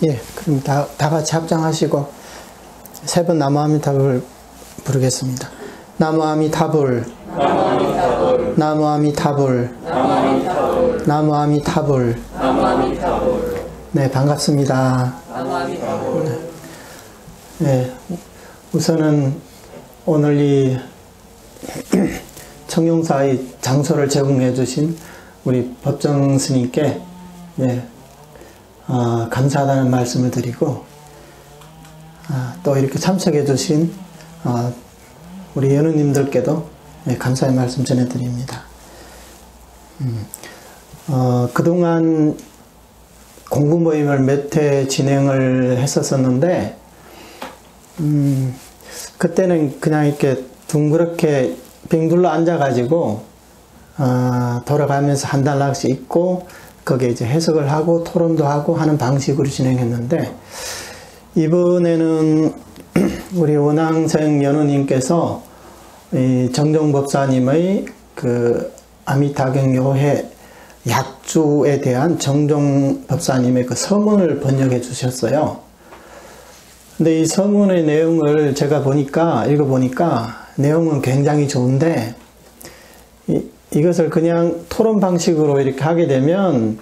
예, 그럼 다 같이 합장하시고 세 번 나무아미타불 부르겠습니다. 나무아미타불, 나무아미타불, 나무아미타불, 나무아미타불, 나무아미타불. 네, 반갑습니다. 나무아미타불. 네, 우선은 오늘 이 청룡사의 장소를 제공해 주신 우리 법정 스님께 감사하다는 말씀을 드리고, 또 이렇게 참석해 주신 우리 연우님들께도 감사의 말씀 전해드립니다. 그동안 공부 모임을 몇 회 진행을 했었는데, 그때는 그냥 이렇게 둥그렇게 빙둘러 앉아가지고 돌아가면서 한 단락씩 읽고 거기에 이제 해석을 하고 토론도 하고 하는 방식으로 진행했는데, 이번에는 우리 원앙생 연우님께서 이 정종법사님의 그 아미타경요해 약주에 대한 정종법사님의 그 서문을 번역해 주셨어요. 근데 이 서문의 내용을 제가 읽어보니까 내용은 굉장히 좋은데, 이것을 그냥 토론 방식으로 이렇게 하게 되면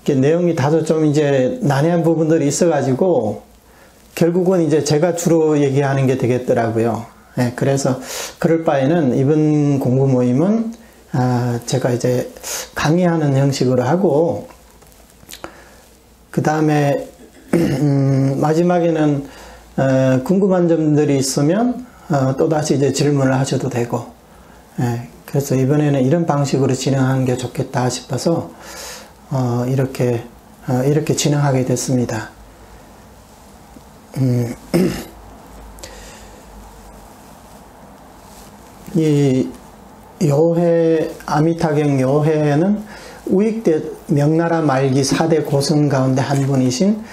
이렇게 내용이 다소 좀 이제 난해한 부분들이 있어가지고 결국은 이제 제가 주로 얘기하는 게 되겠더라고요. 그래서 그럴 바에는 이번 공부 모임은 제가 이제 강의하는 형식으로 하고, 그 다음에 마지막에는 궁금한 점들이 있으면 또다시 이제 질문을 하셔도 되고, 그래서 이번에는 이런 방식으로 진행하는 게 좋겠다 싶어서 이렇게 진행하게 됐습니다. 이 요해, 아미타경 요해는 우익대 명나라 말기 4대 고성 가운데 한 분이신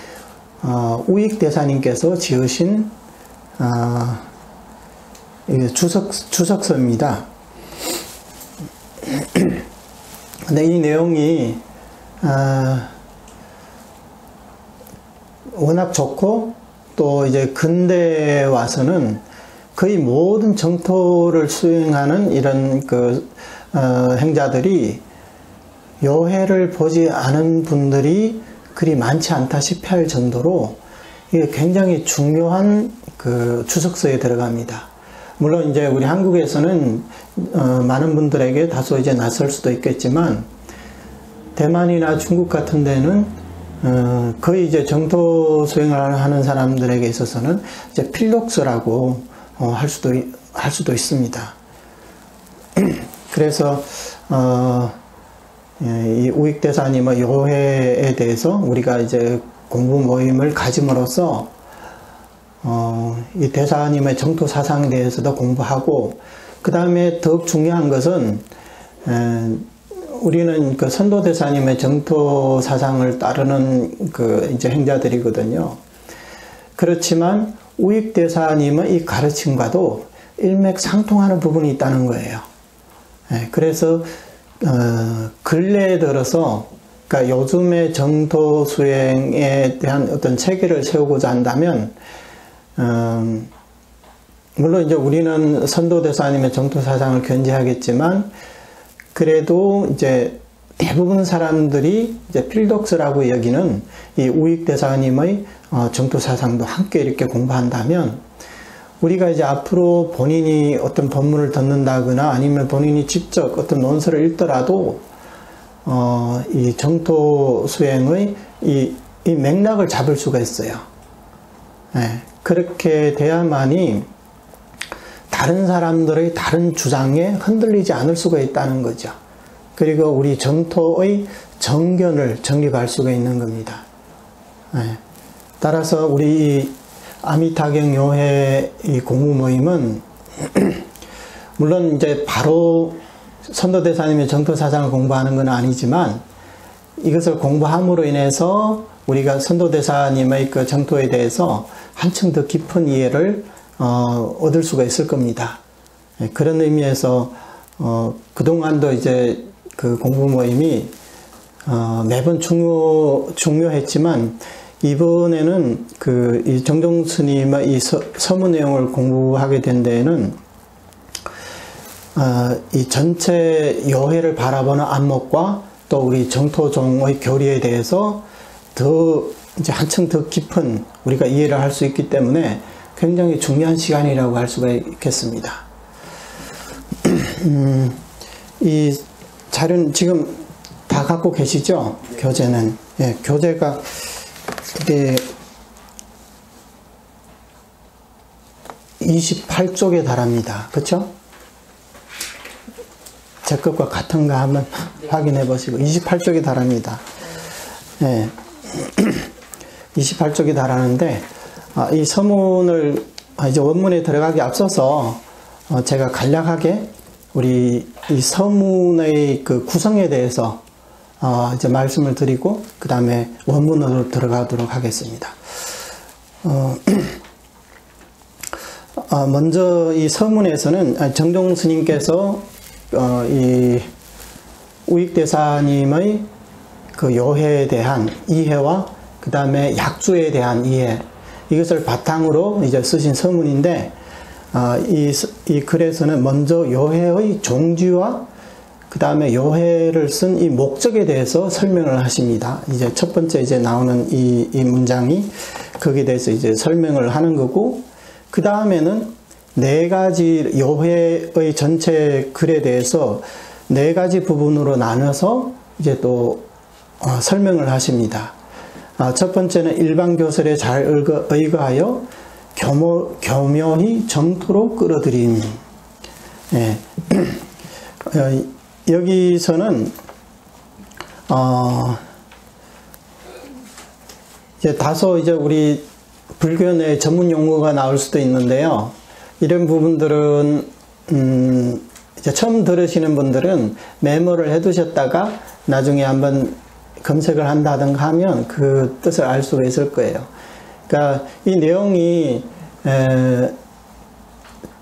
우익대사님께서 지으신 주석서입니다. 근데 이 내용이 워낙 좋고, 또 이제 근대에 와서는 거의 모든 정토를 수행하는 이런 행자들이 요해를 보지 않은 분들이 그리 많지 않다시피 할 정도로 이게 굉장히 중요한 주석서에 들어갑니다. 물론 이제 우리 한국에서는 많은 분들에게 다소 이제 낯설 수도 있겠지만, 대만이나 중국 같은 데는 거의 이제 정토 수행을 하는 사람들에게 있어서는 이제 필독서라고 할 수도 있습니다. 그래서 이 우익대사님의 요해에 대해서 우리가 이제 공부 모임을 가짐으로써 이 대사님의 정토 사상에 대해서도 공부하고, 그 다음에 더욱 중요한 것은 우리는 그 선도 대사님의 정토 사상을 따르는 이제 행자들이거든요. 그렇지만 우익 대사님의 이 가르침과도 일맥상통하는 부분이 있다는 거예요. 그래서 근래에 들어서, 그러니까 요즘의 정토 수행에 대한 어떤 체계를 세우고자 한다면, 물론 이제 우리는 선도 대사님의 정토 사상을 견지하겠지만, 그래도 이제 대부분 사람들이 이제 필독서라고 여기는 이 우익 대사님의 정토 사상도 함께 이렇게 공부한다면, 우리가 이제 앞으로 본인이 어떤 법문을 듣는다거나 아니면 본인이 직접 어떤 논서를 읽더라도 이 정토 수행의 이 맥락을 잡을 수가 있어요. 그렇게 돼야만이 다른 사람들의 다른 주장에 흔들리지 않을 수가 있다는 거죠. 그리고 우리 정토의 정견을 정립할 수가 있는 겁니다. 따라서 우리 아미타경 요해 이 공부 모임은 물론 이제 바로 선도대사님의 정토 사상을 공부하는 건 아니지만, 이것을 공부함으로 인해서 우리가 선도대사님의 그 정토에 대해서 한층 더 깊은 이해를 얻을 수가 있을 겁니다. 그런 의미에서 그동안도 이제 그 공부 모임이 매번 중요했지만 이번에는 이 정종 스님의 이 서무 내용을 공부하게 된 데에는 이 전체 여해를 바라보는 안목과 또 우리 정토종의 교리에 대해서 더 이제 한층 더 깊은 우리가 이해를 할 수 있기 때문에 굉장히 중요한 시간이라고 할 수가 있겠습니다. 이 자료는 지금 다 갖고 계시죠? 교재는. 예, 교재가 이게 28쪽에 달합니다. 그렇죠? 제 것과 같은가 한번 확인해 보시고 28쪽에 달합니다. 예. 28쪽에 달하는데 이 서문을 이제 원문에 들어가기 앞서서 제가 간략하게 우리 이 서문의 그 구성에 대해서 이제 말씀을 드리고 그 다음에 원문으로 들어가도록 하겠습니다. 먼저 이 서문에서는 정종 스님께서 이 우익대사님의 그 요해에 대한 이해와 그 다음에 약주에 대한 이해, 이것을 바탕으로 이제 쓰신 서문인데, 이 글에서는 먼저 요해의 종지와 그 다음에 요해를 쓴 이 목적에 대해서 설명을 하십니다. 이제 첫 번째 이제 나오는 이 문장이 거기에 대해서 이제 설명을 하는 거고, 그 다음에는 네 가지 요해의 전체 글에 대해서 네 가지 부분으로 나눠서 이제 또 설명을 하십니다. 첫 번째는 일반교설에 잘 의거하여 교묘히 정토로 끌어들임. 예. 여기서는 이제 다소 이제 우리 불교 내 전문 용어가 나올 수도 있는데요. 이런 부분들은 이제 처음 들으시는 분들은 메모를 해두셨다가 나중에 한번 검색을 한다든가 하면 그 뜻을 알 수가 있을 거예요. 그러니까 이 내용이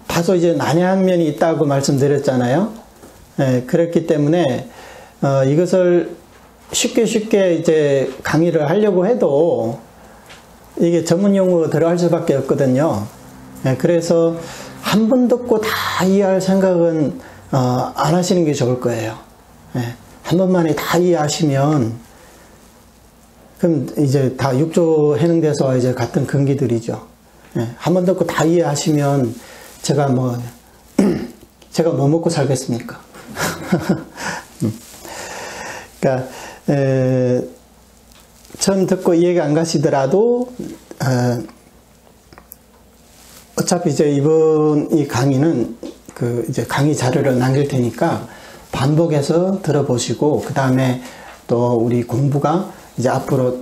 다소 이제 난해한 면이 있다고 말씀드렸잖아요. 그렇기 때문에 이것을 쉽게 이제 강의를 하려고 해도 이게 전문 용어가 들어갈 수밖에 없거든요. 그래서 한 번 듣고 다 이해할 생각은 안 하시는 게 좋을 거예요. 한 번만에 다 이해하시면 그럼 이제 다 육조 해능돼서 이제 같은 근기들이죠. 한 번 듣고 다 이해하시면 제가 뭐 먹고 살겠습니까? 그러니까 처음 듣고 이해가 안 가시더라도 어차피 이제 이번 이 강의는 그 이제 강의 자료를 남길 테니까 반복해서 들어보시고 그 다음에 또 우리 공부가 이제 앞으로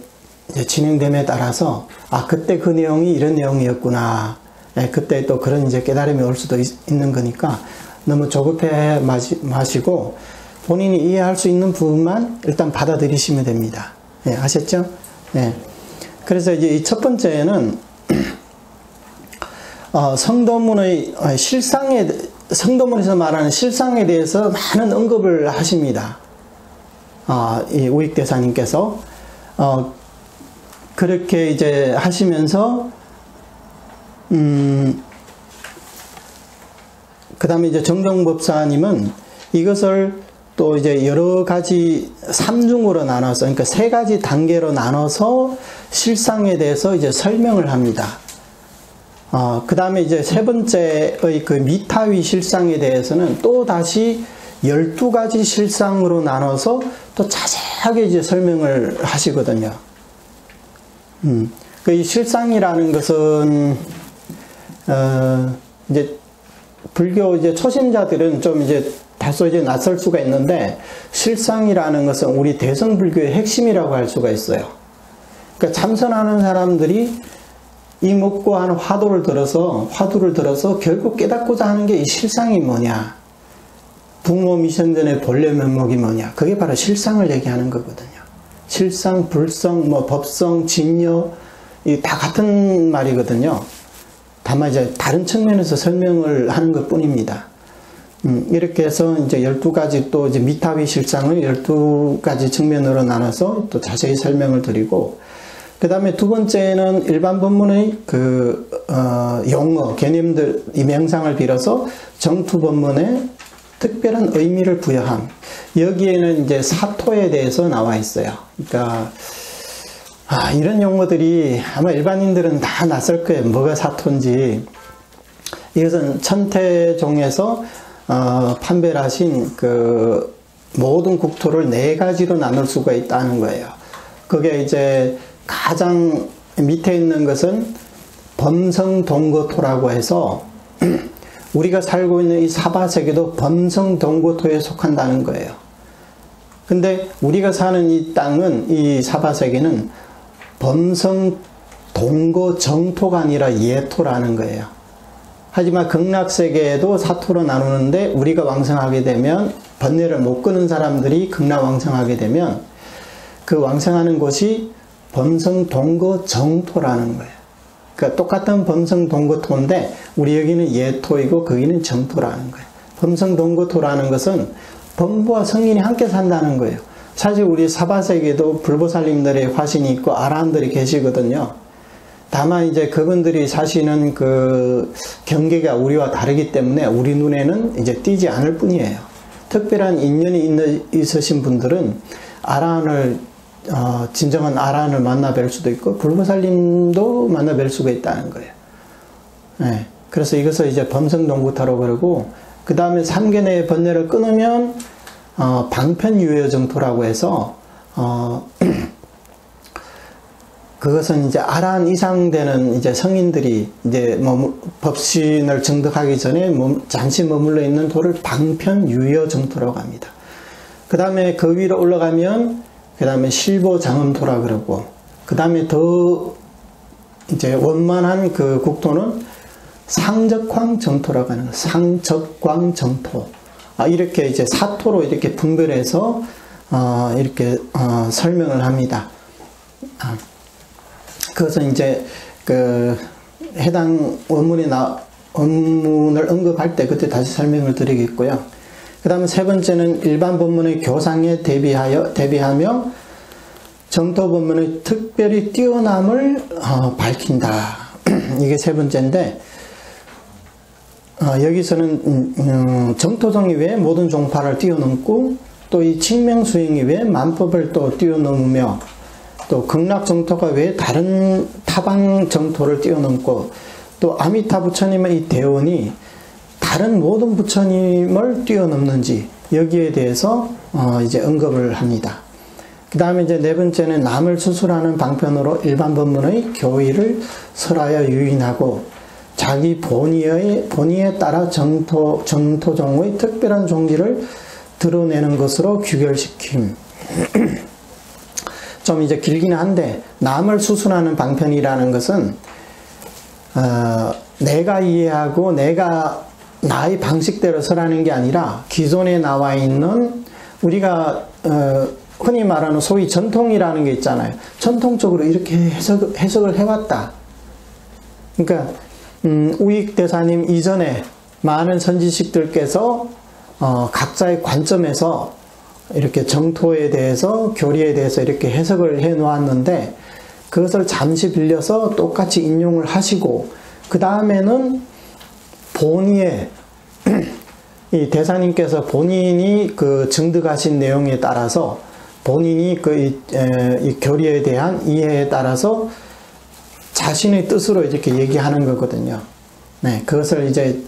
이제 진행됨에 따라서 그때 그 내용이 이런 내용이었구나. 그때 또 그런 이제 깨달음이 올 수도 있는 거니까 너무 조급해 마시고 본인이 이해할 수 있는 부분만 일단 받아들이시면 됩니다. 아셨죠? 그래서 이제 이 첫 번째는 성도문의 성도문에서 말하는 실상에 대해서 많은 언급을 하십니다. 이 우익대사님께서 그렇게 이제 하시면서 그 다음에 이제 정종법사님은 이것을 또 이제 여러 가지 3중으로 나눠서, 그러니까 3가지 단계로 나눠서 실상에 대해서 이제 설명을 합니다. 그 다음에 이제 세 번째의 그 미타위 실상에 대해서는 또 다시 12가지 실상으로 나눠서 또 자세하게 이제 설명을 하시거든요. 이 실상이라는 것은, 이제 불교 이제 초심자들은 좀 이제 다소 이제 낯설 수가 있는데, 실상이라는 것은 우리 대성불교의 핵심이라고 할 수가 있어요. 그러니까 참선하는 사람들이 이 먹고 하는 화두를 들어서 결국 깨닫고자 하는 게 이 실상이 뭐냐, 부모 미생전의 본래 면목이 뭐냐, 그게 바로 실상을 얘기하는 거거든요. 실상, 불성, 뭐 법성, 진여, 이 다 같은 말이거든요. 다만 이제 다른 측면에서 설명을 하는 것 뿐입니다. 이렇게 해서 이제 12가지 또 이제 미타위 실상을 12가지 측면으로 나눠서 또 자세히 설명을 드리고, 그 다음에 두 번째는 일반 법문의 용어, 개념들, 이 명상을 빌어서 정투 법문에 특별한 의미를 부여함. 여기에는 이제 사토에 대해서 나와 있어요. 그러니까, 이런 용어들이 아마 일반인들은 다 낯설 거예요. 뭐가 사토인지. 이것은 천태종에서, 판별을 하신 모든 국토를 4가지로 나눌 수가 있다는 거예요. 그게 이제 가장 밑에 있는 것은 범성동거토라고 해서 우리가 살고 있는 이 사바세계도 범성동거토에 속한다는 거예요. 근데 우리가 사는 이 땅은, 이 사바세계는 범성동거정토가 아니라 예토라는 거예요. 하지만 극락세계에도 사토로 나누는데 우리가 왕성하게 되면, 번뇌를 못 끄는 사람들이 극락왕성하게 되면 그 왕성하는 곳이 범성동거정토라는 거예요. 그러니까 똑같은 범성동거토인데 우리 여기는 예토이고 거기는 정토라는 거예요. 범성동거토라는 것은 범부와 성인이 함께 산다는 거예요. 사실 우리 사바세계도 불보살님들의 화신이 있고 아라한들이 계시거든요. 다만 이제 그분들이 사시는 그 경계가 우리와 다르기 때문에 우리 눈에는 이제 띄지 않을 뿐이에요. 특별한 인연이 있으신 분들은 아라한을 진정한 아라한을 만나 뵐 수도 있고 불보살님도 만나 뵐 수가 있다는 거예요. 네. 그래서 이것을 이제 범성동거토라고 그러고, 그 다음에 3계내의 번뇌를 끊으면 방편유효정토라고 해서 그것은 이제 아라한 이상 되는 이제 성인들이 이제 법신을 증득하기 전에 잠시 머물러 있는 도를 방편유효정토라고 합니다. 그 다음에 그 위로 올라가면 그 다음에 실보장엄토라 그러고, 그 다음에 더 이제 원만한 그 국토는 상적광정토라고 하는 거예요. 상적광정토. 이렇게 이제 사토로 이렇게 분별해서 이렇게 설명을 합니다. 그것은 이제 해당 원문을 언급할 때 그때 다시 설명을 드리겠고요. 그 다음에 세 번째는 일반 법문의 교상에 대비하며 정토 법문의 특별히 뛰어남을 밝힌다. 이게 세 번째인데, 여기서는 정토종 이외에 모든 종파를 뛰어넘고 또 이 칭명수행 이외에 만법을 또 뛰어넘으며 또 극락정토가 외에 다른 타방 정토를 뛰어넘고 또 아미타 부처님의 이 대원이 다른 모든 부처님을 뛰어넘는지 여기에 대해서 이제 언급을 합니다. 그 다음에 이제 네 번째는 남을 수술하는 방편으로 일반 법문의 교의를 설하여 유인하고 자기 본의에 따라 정토종의 특별한 종기를 드러내는 것으로 규결시킴. 좀 이제 길기는 한데, 남을 수순하는 방편이라는 것은 내가 이해하고 나의 방식대로 설하는 게 아니라 기존에 나와 있는 우리가 흔히 말하는 소위 전통이라는 게 있잖아요. 전통적으로 이렇게 해석을 해왔다. 그러니까 우익대사님 이전에 많은 선지식들께서 각자의 관점에서 이렇게 정토에 대해서, 교리에 대해서 이렇게 해석을 해 놓았는데 그것을 잠시 빌려서 똑같이 인용을 하시고, 그 다음에는 본의에 이 대사님께서 본인이 그 증득하신 내용에 따라서 본인이 이 교리에 대한 이해에 따라서 자신의 뜻으로 이렇게 얘기하는 거거든요. 네, 그것을 이제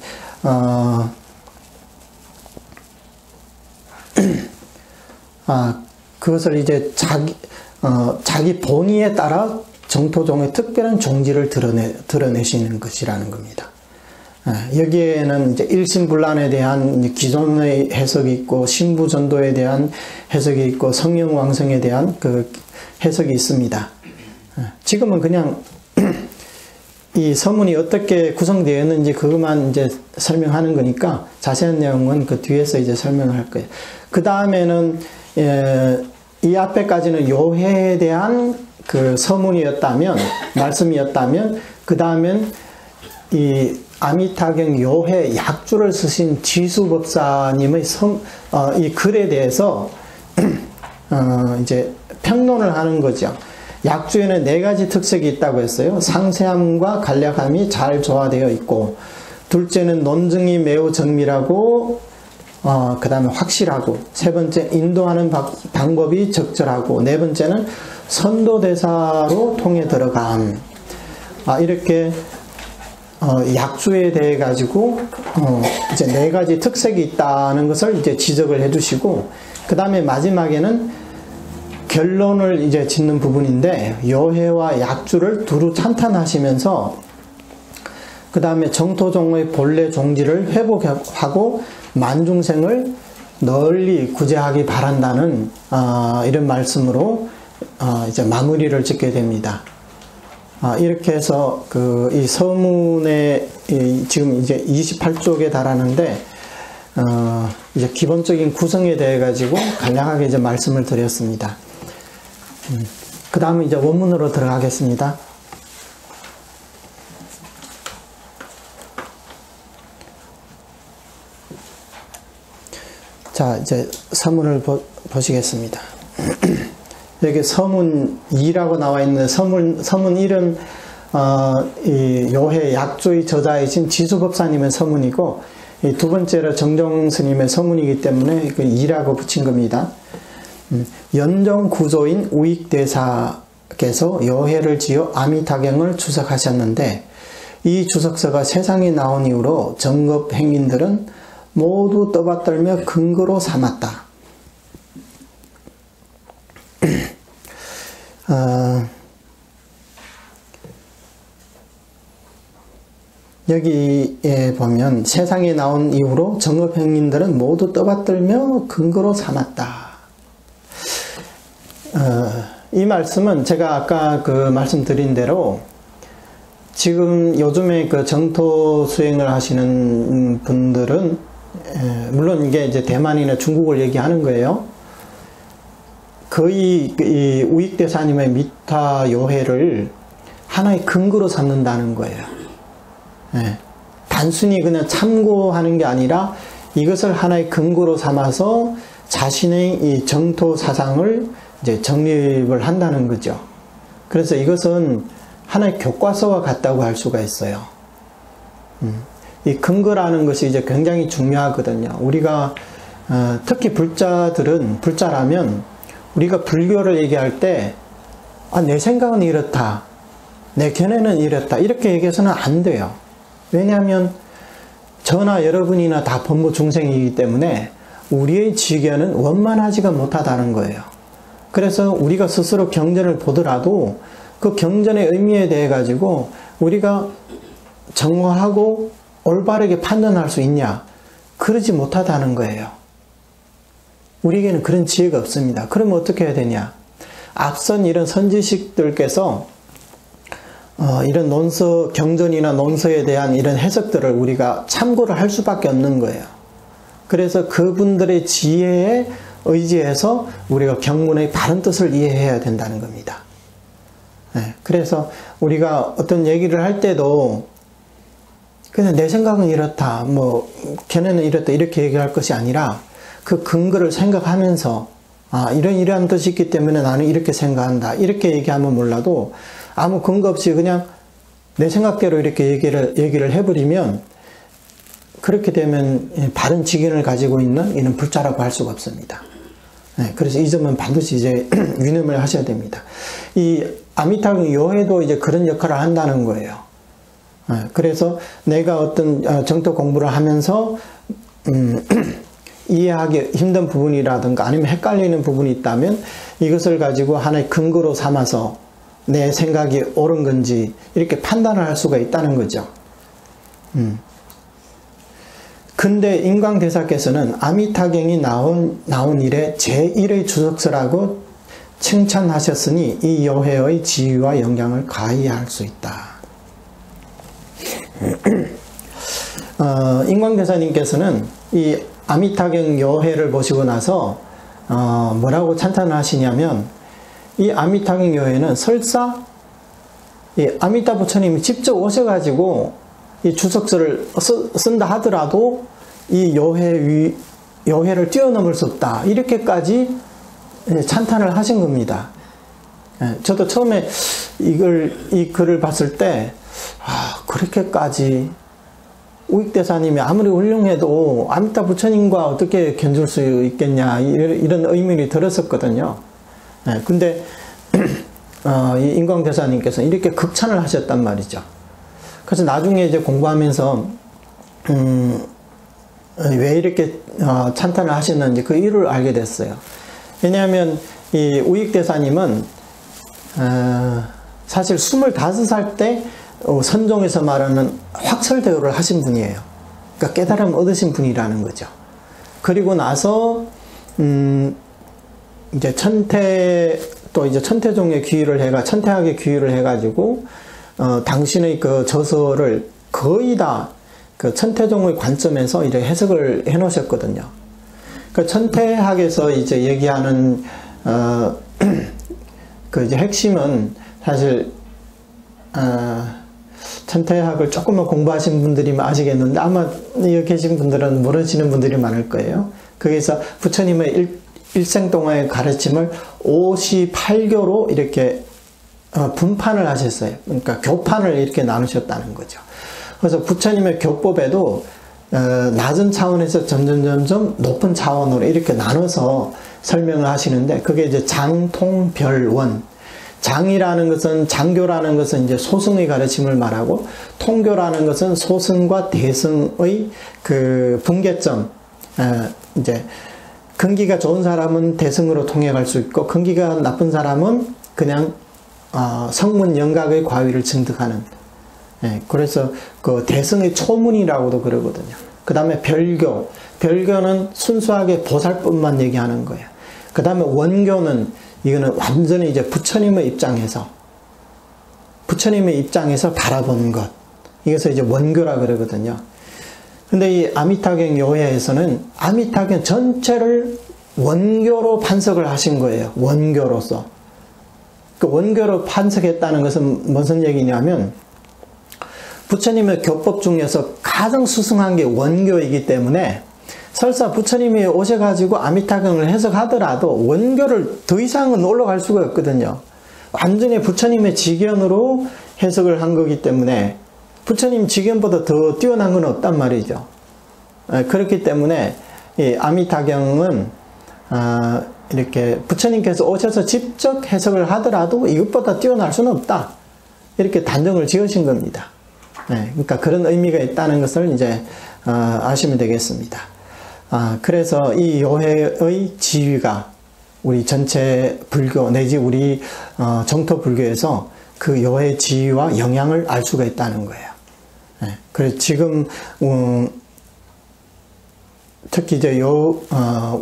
그것을 이제 자기 본의에 따라 정토종의 특별한 종지를 드러내시는 것이라는 겁니다. 여기에는 이제 일심불란에 대한 기존의 해석이 있고, 신부전도에 대한 해석이 있고, 성령왕성에 대한 그 해석이 있습니다. 지금은 그냥 이 서문이 어떻게 구성되었는지 그것만 이제 설명하는 거니까 자세한 내용은 그 뒤에서 이제 설명을 할 거예요. 그 다음에는 이 앞에까지는 요해에 대한 그 서문이었다면, 말씀이었다면, 그 다음엔 이 아미타경 요해 약주를 쓰신 지수법사님의 이 글에 대해서 이제 평론을 하는 거죠. 약주에는 4가지 특색이 있다고 했어요. 상세함과 간략함이 잘 조화되어 있고, 둘째는 논증이 매우 정밀하고, 그 다음에 확실하고, 세 번째 인도하는 방법이 적절하고, 네 번째는 선도대사로 통해 들어감. 이렇게 약주에 대해 가지고 이제 4가지 특색이 있다는 것을 이제 지적을 해주시고, 그 다음에 마지막에는 결론을 이제 짓는 부분인데, 여해와 약주를 두루 찬탄하시면서 그 다음에 정토종의 본래 종지를 회복하고 만중생을 널리 구제하기 바란다는 이런 말씀으로 이제 마무리를 짓게 됩니다. 이렇게 해서 이 서문의 지금 이제 28쪽에 달하는데 이제 기본적인 구성에 대해 가지고 간략하게 이제 말씀을 드렸습니다. 그 다음에 이제 원문으로 들어가겠습니다. 자, 이제 서문을 보시겠습니다. 여기 서문 2라고 나와 있는 서문 1은 이 요해 약조의 저자이신 지수법사님의 서문이고, 이 두 번째로 정종 스님의 서문이기 때문에 그 2라고 붙인 겁니다. 연정 구조인 우익대사께서 여해를 지어 아미타경을 주석하셨는데, 이 주석서가 세상에 나온 이후로 정급 행인들은 모두 떠받들며 근거로 삼았다. 여기에 보면 세상에 나온 이후로 정업행인들은 모두 떠받들며 근거로 삼았다. 이 말씀은 제가 아까 그 말씀드린 대로 지금 요즘에 그 정토 수행을 하시는 분들은 물론 이게 이제 대만이나 중국을 얘기하는 거예요. 거의 이 우익대사님의 미타 요해를 하나의 근거로 삼는다는 거예요. 단순히 그냥 참고하는 게 아니라 이것을 하나의 근거로 삼아서 자신의 이 정토 사상을 이제 정립을 한다는 거죠. 그래서 이것은 하나의 교과서와 같다고 할 수가 있어요. 이 근거라는 것이 이제 굉장히 중요하거든요. 우리가 특히 불자라면 우리가 불교를 얘기할 때 내 생각은 이렇다, 내 견해는 이렇다, 이렇게 얘기해서는 안 돼요. 왜냐하면 저나 여러분이나 다 범부 중생이기 때문에 우리의 지견은 원만하지가 못하다는 거예요. 그래서 우리가 스스로 경전을 보더라도 그 경전의 의미에 대해 가지고 우리가 정화하고 올바르게 판단할 수 있냐? 그러지 못하다는 거예요. 우리에게는 그런 지혜가 없습니다. 그러면 어떻게 해야 되냐? 앞선 이런 선지식들께서 이런 논서, 경전이나 논서에 대한 이런 해석들을 우리가 참고를 할 수밖에 없는 거예요. 그래서 그분들의 지혜에 의지해서 우리가 경문의 바른 뜻을 이해해야 된다는 겁니다. 그래서 우리가 어떤 얘기를 할 때도 그냥 내 생각은 이렇다, 뭐 걔네는 이렇다, 이렇게 얘기할 것이 아니라 그 근거를 생각하면서 이러한 뜻이 있기 때문에 나는 이렇게 생각한다, 이렇게 얘기하면 몰라도 아무 근거 없이 그냥 내 생각대로 이렇게 얘기를 해버리면 그렇게 되면 바른 지견을 가지고 있는 이는 불자라고 할 수가 없습니다. 그래서 이 점은 반드시 이제 유념을 하셔야 됩니다. 이 아미타경 요해도 이제 그런 역할을 한다는 거예요. 그래서 내가 어떤 정토 공부를 하면서 이해하기 힘든 부분이라든가 아니면 헷갈리는 부분이 있다면 이것을 가지고 하나의 근거로 삼아서 내 생각이 옳은 건지 이렇게 판단을 할 수가 있다는 거죠. 근데 인광대사께서는 아미타경이 나온 이래 제1의 주석서라고 칭찬하셨으니 이 요해의 지위와 영향을 가히 알 수 있다. 인광대사님께서는 이 아미타경 요해를 보시고 나서 뭐라고 찬탄을 하시냐면, 이 아미타경 요해는 설사 이 아미타 부처님이 직접 오셔가지고 이 주석서를 쓴다 하더라도 이 요해를 뛰어넘을 수 없다, 이렇게까지 찬탄을 하신 겁니다. 저도 처음에 이 글을 봤을 때, 그렇게까지 우익대사님이 아무리 훌륭해도 아미타 부처님과 어떻게 견줄 수 있겠냐, 이런 의문이 들었었거든요. 근데, 이 인광대사님께서 이렇게 극찬을 하셨단 말이죠. 그래서 나중에 이제 공부하면서, 왜 이렇게 찬탄을 하셨는지 그 이유를 알게 됐어요. 왜냐하면 이 우익대사님은 사실 25살 때 선종에서 말하는 확설대오를 하신 분이에요. 그러니까 깨달음 얻으신 분이라는 거죠. 그리고 나서 이제 천태종의 귀의를 천태학의 귀의를 해가지고 당신의 그 저서를 거의 다 그 천태종의 관점에서 이제 해석을 해 놓으셨거든요. 그 천태학에서 이제 얘기하는 그 이제 핵심은 사실 천태학을 조금만 공부하신 분들이 아시겠는데 아마 여기 계신 분들은 모르시는 분들이 많을 거예요. 거기서 부처님의 일생 동안의 가르침을 58교로 이렇게 분판을 하셨어요. 그러니까 교판을 이렇게 나누셨다는 거죠. 그래서 부처님의 교법에도 낮은 차원에서 점점 높은 차원으로 이렇게 나눠서 설명을 하시는데 그게 이제 장통별원. 장교라는 것은 이제 소승의 가르침을 말하고 통교라는 것은 소승과 대승의 그 분계점. 이제 근기가 좋은 사람은 대승으로 통해갈 수 있고 근기가 나쁜 사람은 그냥 성문 영각의 과위를 증득하는. 그래서 그 대승의 초문이라고도 그러거든요. 그 다음에 별교. 별교는 순수하게 보살법만 얘기하는 거예요. 그 다음에 원교는 이거는 완전히 이제 부처님의 입장에서 바라보는 것. 이것을 이제 원교라 그러거든요. 근데 이 아미타경 요해에서는 아미타경 전체를 원교로 판석을 하신 거예요. 원교로서. 그 원교로 판석했다는 것은 무슨 얘기냐면 부처님의 교법 중에서 가장 수승한 게 원교이기 때문에 설사 부처님이 오셔가지고 아미타경을 해석하더라도 원교를 더 이상은 올라갈 수가 없거든요. 완전히 부처님의 지견으로 해석을 한 거기 때문에 부처님 지견보다 더 뛰어난 건 없단 말이죠. 그렇기 때문에 이 아미타경은 이렇게 부처님께서 오셔서 직접 해석을 하더라도 이것보다 뛰어날 수는 없다. 이렇게 단정을 지으신 겁니다. 그러니까 그런 의미가 있다는 것을 이제 아시면 되겠습니다. 그래서 이 요해의 지위가 우리 전체 불교 내지 우리 정토 불교에서 그 요해 지위와 영향을 알 수가 있다는 거예요. 그래서 지금 특히 이제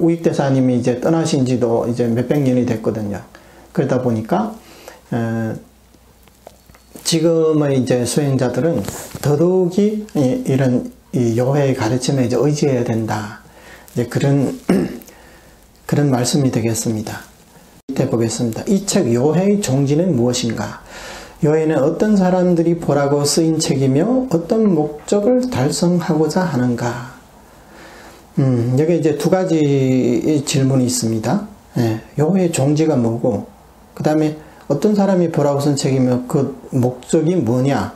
우익대사님이 이제 떠나신 지도 이제 몇백 년이 됐거든요. 그러다 보니까 지금의 이제 수행자들은 더더욱이 이런 이 요해의 가르침에 이제 의지해야 된다. 이제 그런 말씀이 되겠습니다. 밑에 보겠습니다. 이 책 요해의 종지는 무엇인가? 요해는 어떤 사람들이 보라고 쓰인 책이며 어떤 목적을 달성하고자 하는가? 여기 이제 두 가지 질문이 있습니다. 요해의 종지가 뭐고, 그 다음에 어떤 사람이 보라고 쓴 책이며 그 목적이 뭐냐?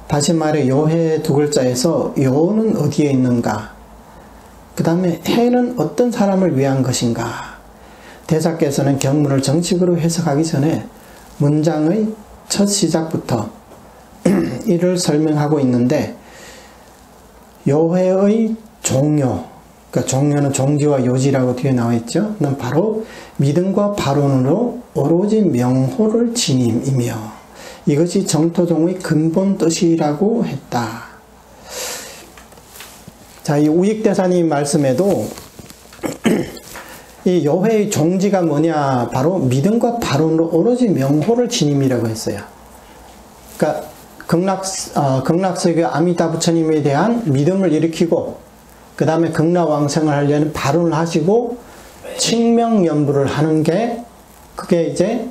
다시 말해 요해 두 글자에서 요는 어디에 있는가? 그 다음에 해는 어떤 사람을 위한 것인가? 대사께서는 경문을 정식으로 해석하기 전에 문장의 첫 시작부터 이를 설명하고 있는데 요해의 종요, 그러니까 종요는 종지와 요지라고 뒤에 나와 있죠. 는 바로 믿음과 발언으로 오로지 명호를 지님이며 이것이 정토종의 근본 뜻이라고 했다. 자, 이 우익대사님 말씀에도 이 요해의 종지가 뭐냐? 바로 믿음과 발언으로 오로지 명호를 지님이라고 했어요. 그러니까 극락세계 아미타 부처님에 대한 믿음을 일으키고 그 다음에 극락왕생을 하려는 발언을 하시고 칭명연부를 하는 게 그게 이제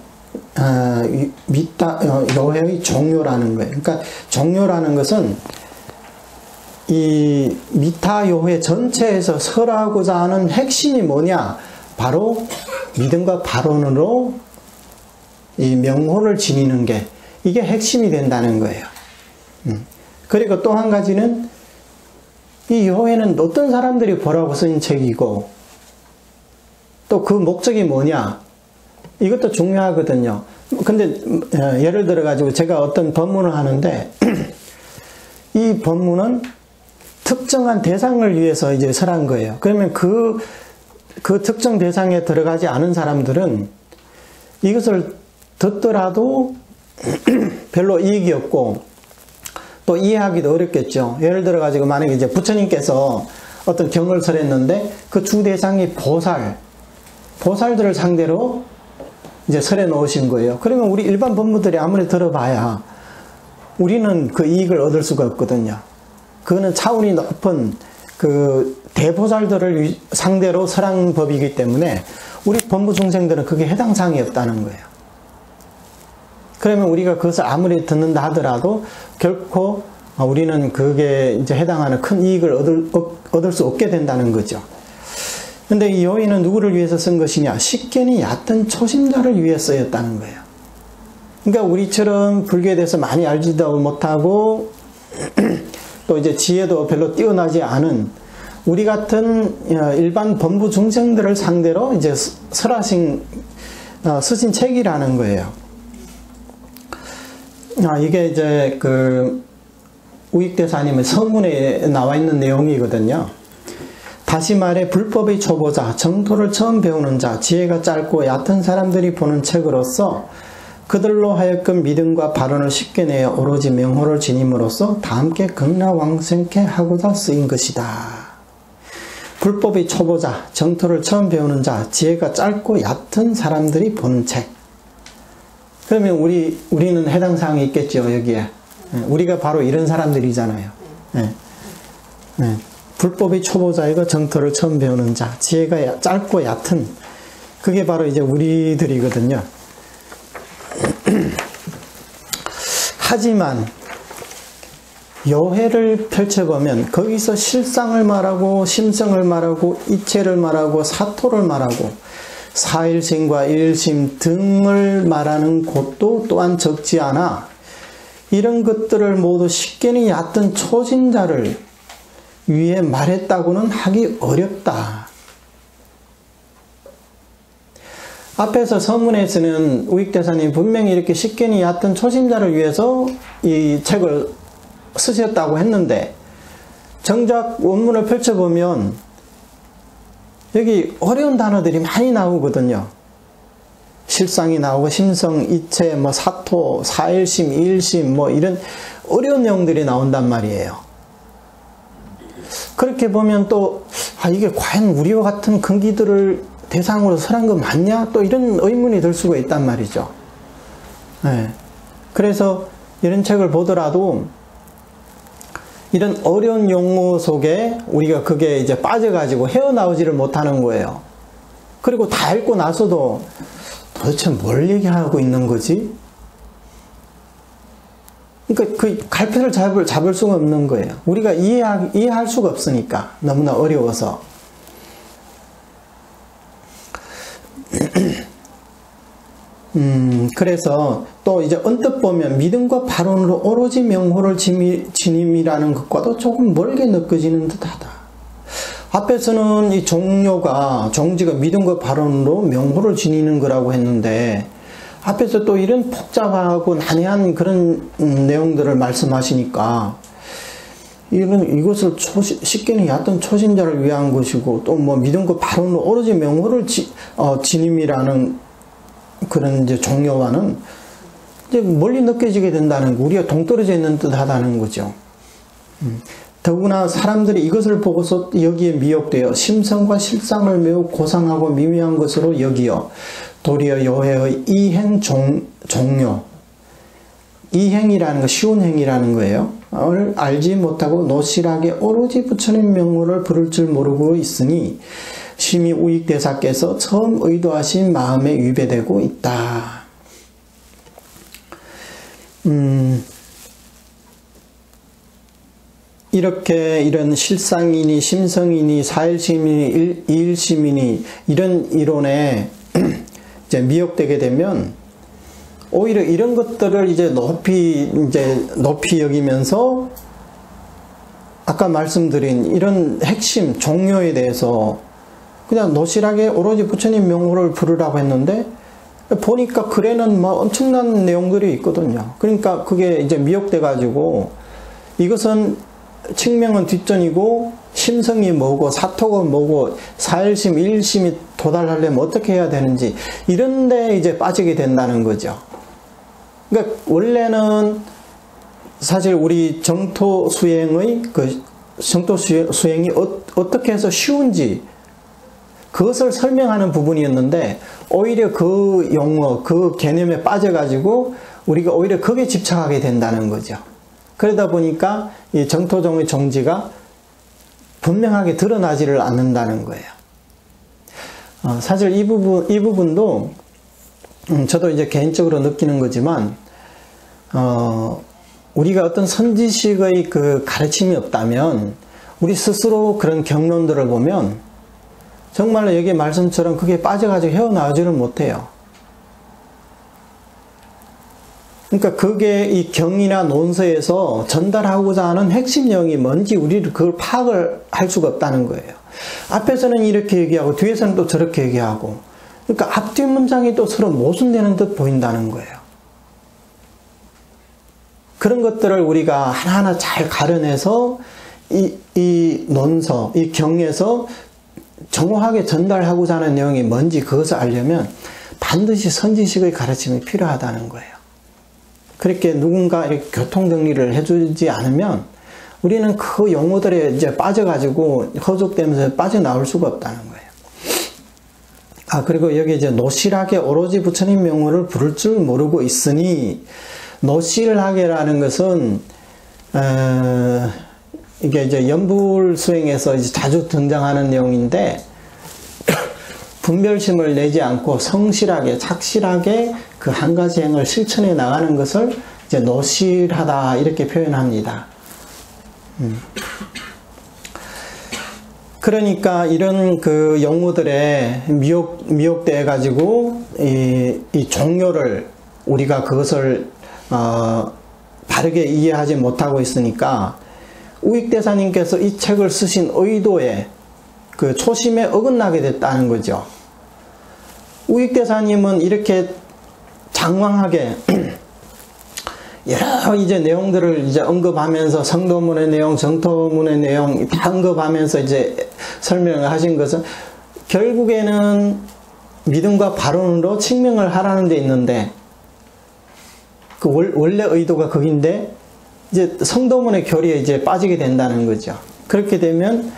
요해의 종요라는 거예요. 그러니까 종요라는 것은 이 미타요해 전체에서 설하고자 하는 핵심이 뭐냐? 바로 믿음과 발언으로 이 명호를 지니는 게 이게 핵심이 된다는 거예요. 그리고 또 한 가지는 이 여호와는 어떤 사람들이 보라고 쓴 책이고 또 그 목적이 뭐냐 이것도 중요하거든요. 근데 예를 들어 가지고 제가 어떤 법문을 하는데 이 법문은 특정한 대상을 위해서 이제 설한 거예요. 그러면 그 특정 대상에 들어가지 않은 사람들은 이것을 듣더라도 별로 이익이 없고 또 이해하기도 어렵겠죠. 예를 들어 가지고 만약에 이제 부처님께서 어떤 경을 설했는데 그 주 대상이 보살들을 상대로 이제 설해 놓으신 거예요. 그러면 우리 일반 법무들이 아무리 들어봐야 우리는 그 이익을 얻을 수가 없거든요. 그거는 차원이 높은 그 대보살들을 상대로 설한 법이기 때문에 우리 법무 중생들은 그게 해당 사항이 없다는 거예요. 그러면 우리가 그것을 아무리 듣는다 하더라도 결코 우리는 그게 이제 해당하는 큰 이익을 얻을 수 없게 된다는 거죠. 근데 이 여인은 누구를 위해서 쓴 것이냐? 식견이 얕은 초심자를 위해 쓰였다는 거예요. 그러니까 우리처럼 불교에 대해서 많이 알지도 못하고 또 이제 지혜도 별로 뛰어나지 않은 우리 같은 일반 범부 중생들을 상대로 이제 쓰신 책이라는 거예요. 이게 이제 그 우익대사님의 서문에 나와 있는 내용이거든요. 다시 말해 불법의 초보자, 정토를 처음 배우는 자, 지혜가 짧고 얕은 사람들이 보는 책으로서 그들로 하여금 믿음과 발언을 쉽게 내어 오로지 명호를 지님으로써 다 함께 극락왕생케 하고자 쓰인 것이다. 불법의 초보자, 정토를 처음 배우는 자, 지혜가 짧고 얕은 사람들이 보는 책. 그러면 우리는 해당 사항이 있겠죠, 여기에. 우리가 바로 이런 사람들이잖아요. 불법의 초보자이고 정토를 처음 배우는 자, 지혜가 짧고 얕은, 그게 바로 이제 우리들이거든요. 하지만 여회를 펼쳐보면 거기서 실상을 말하고 심성을 말하고 이체를 말하고 사토를 말하고 사일심과 일심 등을 말하는 곳도 또한 적지 않아 이런 것들을 모두 식견이 얕은 초신자를 위해 말했다고는 하기 어렵다. 앞에서 서문에서는 우익대사님 분명히 이렇게 식견이 얕은 초심자를 위해서 이 책을 쓰셨다고 했는데 정작 원문을 펼쳐보면 여기 어려운 단어들이 많이 나오거든요. 실상이 나오고 심성, 이체, 뭐 사토, 사일심, 일심 뭐 이런 어려운 내용들이 나온단 말이에요. 그렇게 보면 또 이게 과연 우리와 같은 근기들을 대상으로 설한 거 맞냐? 또 이런 의문이 들 수가 있단 말이죠. 그래서 이런 책을 보더라도 이런 어려운 용어 속에 우리가 그게 이제 빠져가지고 헤어나오지를 못하는 거예요. 그리고 다 읽고 나서도 도대체 뭘 얘기하고 있는 거지? 그러니까 그 갈피를 잡을 수가 없는 거예요. 우리가 이해할 수가 없으니까. 너무나 어려워서. 그래서 또 이제 언뜻 보면 믿음과 발언으로 오로지 명호를 지님이라는 것과도 조금 멀게 느껴지는 듯하다. 앞에서는 이 종지가 믿음과 발언으로 명호를 지니는 거라고 했는데 앞에서 또 이런 복잡하고 난해한 그런 내용들을 말씀하시니까 이것을 식견이 얕은 초신자를 위한 것이고 또 뭐 믿음과 발언으로 오로지 명호를 지님이라는 그런 이제 종료와는 이제 멀리 느껴지게 된다는 거, 우리가 동떨어져 있는 듯하다는 거죠. 더구나 사람들이 이것을 보고서 여기에 미혹되어 심성과 실상을 매우 고상하고 미묘한 것으로 여기어 도리어 여회의 이행 종료, 이행이라는 거 쉬운 행이라는 거예요. 을 알지 못하고 노실하게 오로지 부처님 명호를 부를 줄 모르고 있으니 심히 우익대사께서 처음 의도하신 마음에 위배되고 있다. 이렇게 이런 실상이니 심성이니 사일심이니 이일심이니 이런 이론에 이제 미혹되게 되면 오히려 이런 것들을 이제 높이 여기면서 아까 말씀드린 이런 핵심 종료에 대해서 그냥 노실하게 오로지 부처님 명호를 부르라고 했는데 보니까 글에는 막 엄청난 내용들이 있거든요. 그러니까 그게 이제 미혹돼 가지고 이것은 칭명은 뒷전이고 심성이 뭐고 사토가 뭐고 사일심 일심이 도달하려면 어떻게 해야 되는지 이런 데 이제 빠지게 된다는 거죠. 그러니까 원래는 사실 우리 정토 수행이 어떻게 해서 쉬운지 그것을 설명하는 부분이었는데 오히려 그 용어, 그 개념에 빠져가지고 우리가 오히려 거기에 집착하게 된다는 거죠. 그러다 보니까 이 정토종의 종지가 분명하게 드러나지를 않는다는 거예요. 사실 이 부분도 저도 이제 개인적으로 느끼는 거지만 우리가 어떤 선지식의 그 가르침이 없다면 우리 스스로 그런 경론들을 보면 정말로 여기 말씀처럼 그게 빠져가지고 헤어나오지를 못해요. 그러니까 그게 이 경이나 논서에서 전달하고자 하는 핵심 내용이 뭔지 우리를 그걸 파악을 할 수가 없다는 거예요. 앞에서는 이렇게 얘기하고 뒤에서는 또 저렇게 얘기하고 그러니까 앞뒤 문장이 또 서로 모순되는 듯 보인다는 거예요. 그런 것들을 우리가 하나하나 잘 가려내서 이 논서, 이 경에서 정확하게 전달하고자 하는 내용이 뭔지 그것을 알려면 반드시 선지식의 가르침이 필요하다는 거예요. 그렇게 누군가 이렇게 교통정리를 해주지 않으면 우리는 그 용어들에 이제 빠져가지고 허족되면서 빠져나올 수가 없다는 거예요. 그리고 여기 이제 노실하게 오로지 부처님 명호를 부를 줄 모르고 있으니 노실하게라는 것은 이게 이제 연불 수행에서 이제 자주 등장하는 내용인데 분별심을 내지 않고 성실하게 착실하게 그 한 가지 행을 실천해 나가는 것을 이제 노실하다 이렇게 표현합니다. 그러니까 이런 그 용어들에 미혹돼 가지고 이 종료를 우리가 그것을 바르게 이해하지 못하고 있으니까 우익대사님께서 이 책을 쓰신 의도에 그 초심에 어긋나게 됐다는 거죠. 우익대사님은 이렇게 장황하게 여러 이제 내용들을 이제 언급하면서 성도문의 내용, 정토문의 내용 다 언급하면서 이제 설명을 하신 것은 결국에는 믿음과 발언으로 증명을 하라는 데 있는데 그 원래 의도가 거긴데 이제 성도문의 교리에 이제 빠지게 된다는 거죠. 그렇게 되면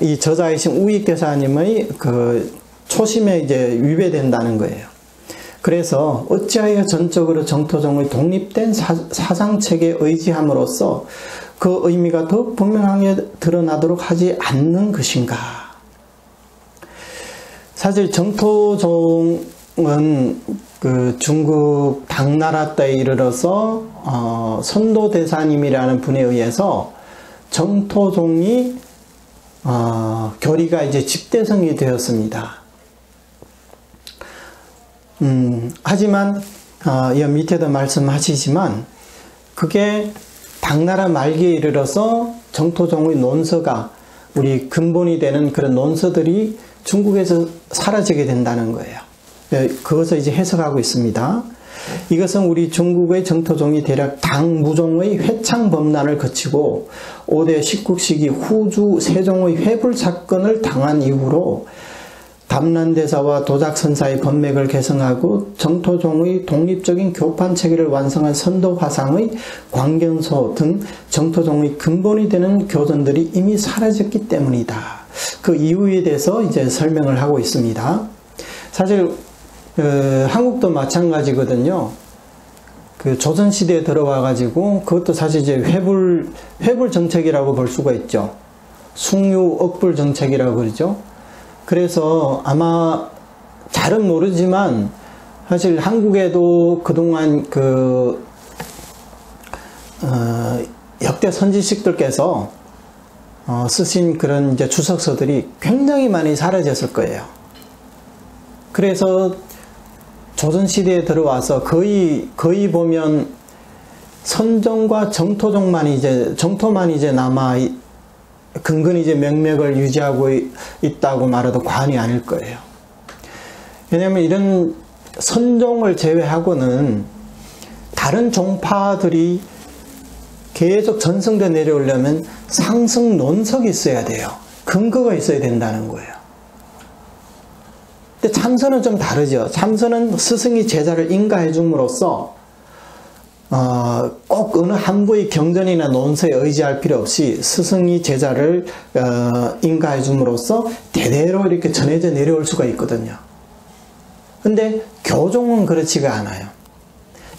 이 저자이신 우익대사님의 그 초심에 이제 위배된다는 거예요. 그래서 어찌하여 전적으로 정토종의 독립된 사상체계에 의지함으로써 그 의미가 더욱 분명하게 드러나도록 하지 않는 것인가. 사실 정토종은 그 중국 당나라 때에 이르러서 선도대사님이라는 분에 의해서 정토종이 교리가 이제 집대성이 되었습니다. 하지만 이 밑에도 말씀하시지만 그게 당나라 말기에 이르러서 정토종의 논서가 우리 근본이 되는 그런 논서들이 중국에서 사라지게 된다는 거예요. 그것을 이제 해석하고 있습니다. 이것은 우리 중국의 정토종이 대략 당무종의 회창범란을 거치고 5대 19시기 후주 세종의 회불 사건을 당한 이후로 담란대사와 도작선사의 법맥을 개성하고 정토종의 독립적인 교판 체계를 완성한 선도화상의 광견소 등 정토종의 근본이 되는 교전들이 이미 사라졌기 때문이다. 그 이유에 대해서 이제 설명을 하고 있습니다. 사실 한국도 마찬가지거든요. 그 조선시대에 들어와 가지고 그것도 사실 이제 회불 정책이라고 볼 수가 있죠. 숭유 억불 정책이라고 그러죠. 그래서 아마 잘은 모르지만 사실 한국에도 그동안 그 역대 선지식들께서 쓰신 그런 이제 주석서들이 굉장히 많이 사라졌을 거예요. 그래서 조선시대에 들어와서 거의 보면 선종과 정토만 이제 남아 근근히 이제 명맥을 유지하고 있다고 말해도 과언이 아닐 거예요. 왜냐하면 이런 선종을 제외하고는 다른 종파들이 계속 전승돼 내려오려면 상승 논석이 있어야 돼요. 근거가 있어야 된다는 거예요. 근데 참선은 좀 다르죠. 참선은 스승이 제자를 인가해 줌으로써 꼭 어느 한부의 경전이나 논서에 의지할 필요 없이 스승이 제자를 인가해 줌으로써 대대로 이렇게 전해져 내려올 수가 있거든요. 근데 교종은 그렇지가 않아요.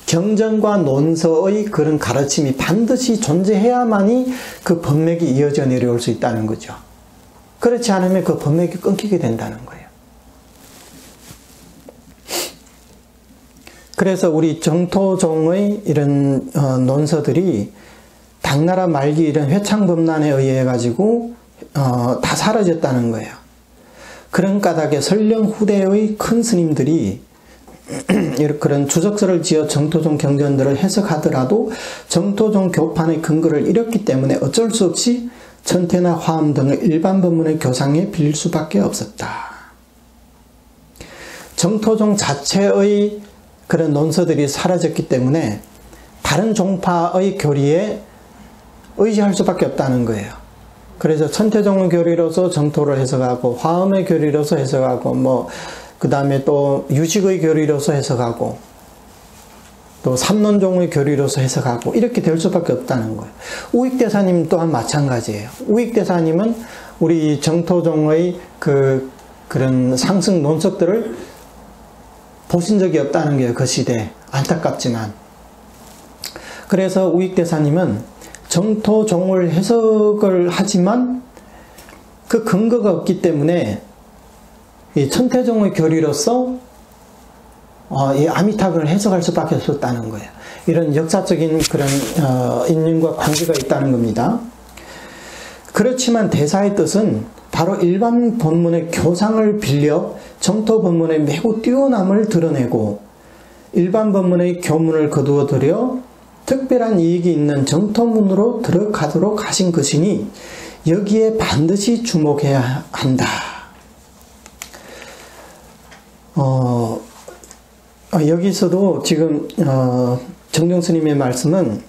경전과 논서의 그런 가르침이 반드시 존재해야만이 그 법맥이 이어져 내려올 수 있다는 거죠. 그렇지 않으면 그 법맥이 끊기게 된다는 거예요. 그래서 우리 정토종의 이런 논서들이 당나라 말기 이런 회창범란에 의해 가지고 다 사라졌다는 거예요. 그런 까닭에 설령 후대의 큰 스님들이 그런 주석서를 지어 정토종 경전들을 해석하더라도 정토종 교판의 근거를 잃었기 때문에 어쩔 수 없이 천태나 화엄 등의 일반 법문의 교상에 빌릴 수밖에 없었다. 정토종 자체의 그런 논서들이 사라졌기 때문에 다른 종파의 교리에 의지할 수밖에 없다는 거예요. 그래서 천태종의 교리로서 정토를 해석하고 화엄의 교리로서 해석하고 그 다음에 또 유식의 교리로서 해석하고 또 삼론종의 교리로서 해석하고 이렇게 될 수밖에 없다는 거예요. 우익대사님 또한 마찬가지예요. 우익대사님은 우리 정토종의 그런 상승 논석들을 보신 적이 없다는 게 그 시대 안타깝지만, 그래서 우익대사님은 정토종을 해석을 하지만 그 근거가 없기 때문에 이 천태종의 교리로서 이 아미탁을 해석할 수밖에 없었다는 거예요. 이런 역사적인 그런 인연과 관계가 있다는 겁니다. 그렇지만 대사의 뜻은 바로 일반 본문의 교상을 빌려 정토 본문의 매우 뛰어남을 드러내고 일반 본문의 교문을 거두어들여 특별한 이익이 있는 정토문으로 들어가도록 하신 것이니 여기에 반드시 주목해야 한다. 여기서도 지금 정정 스님의 말씀은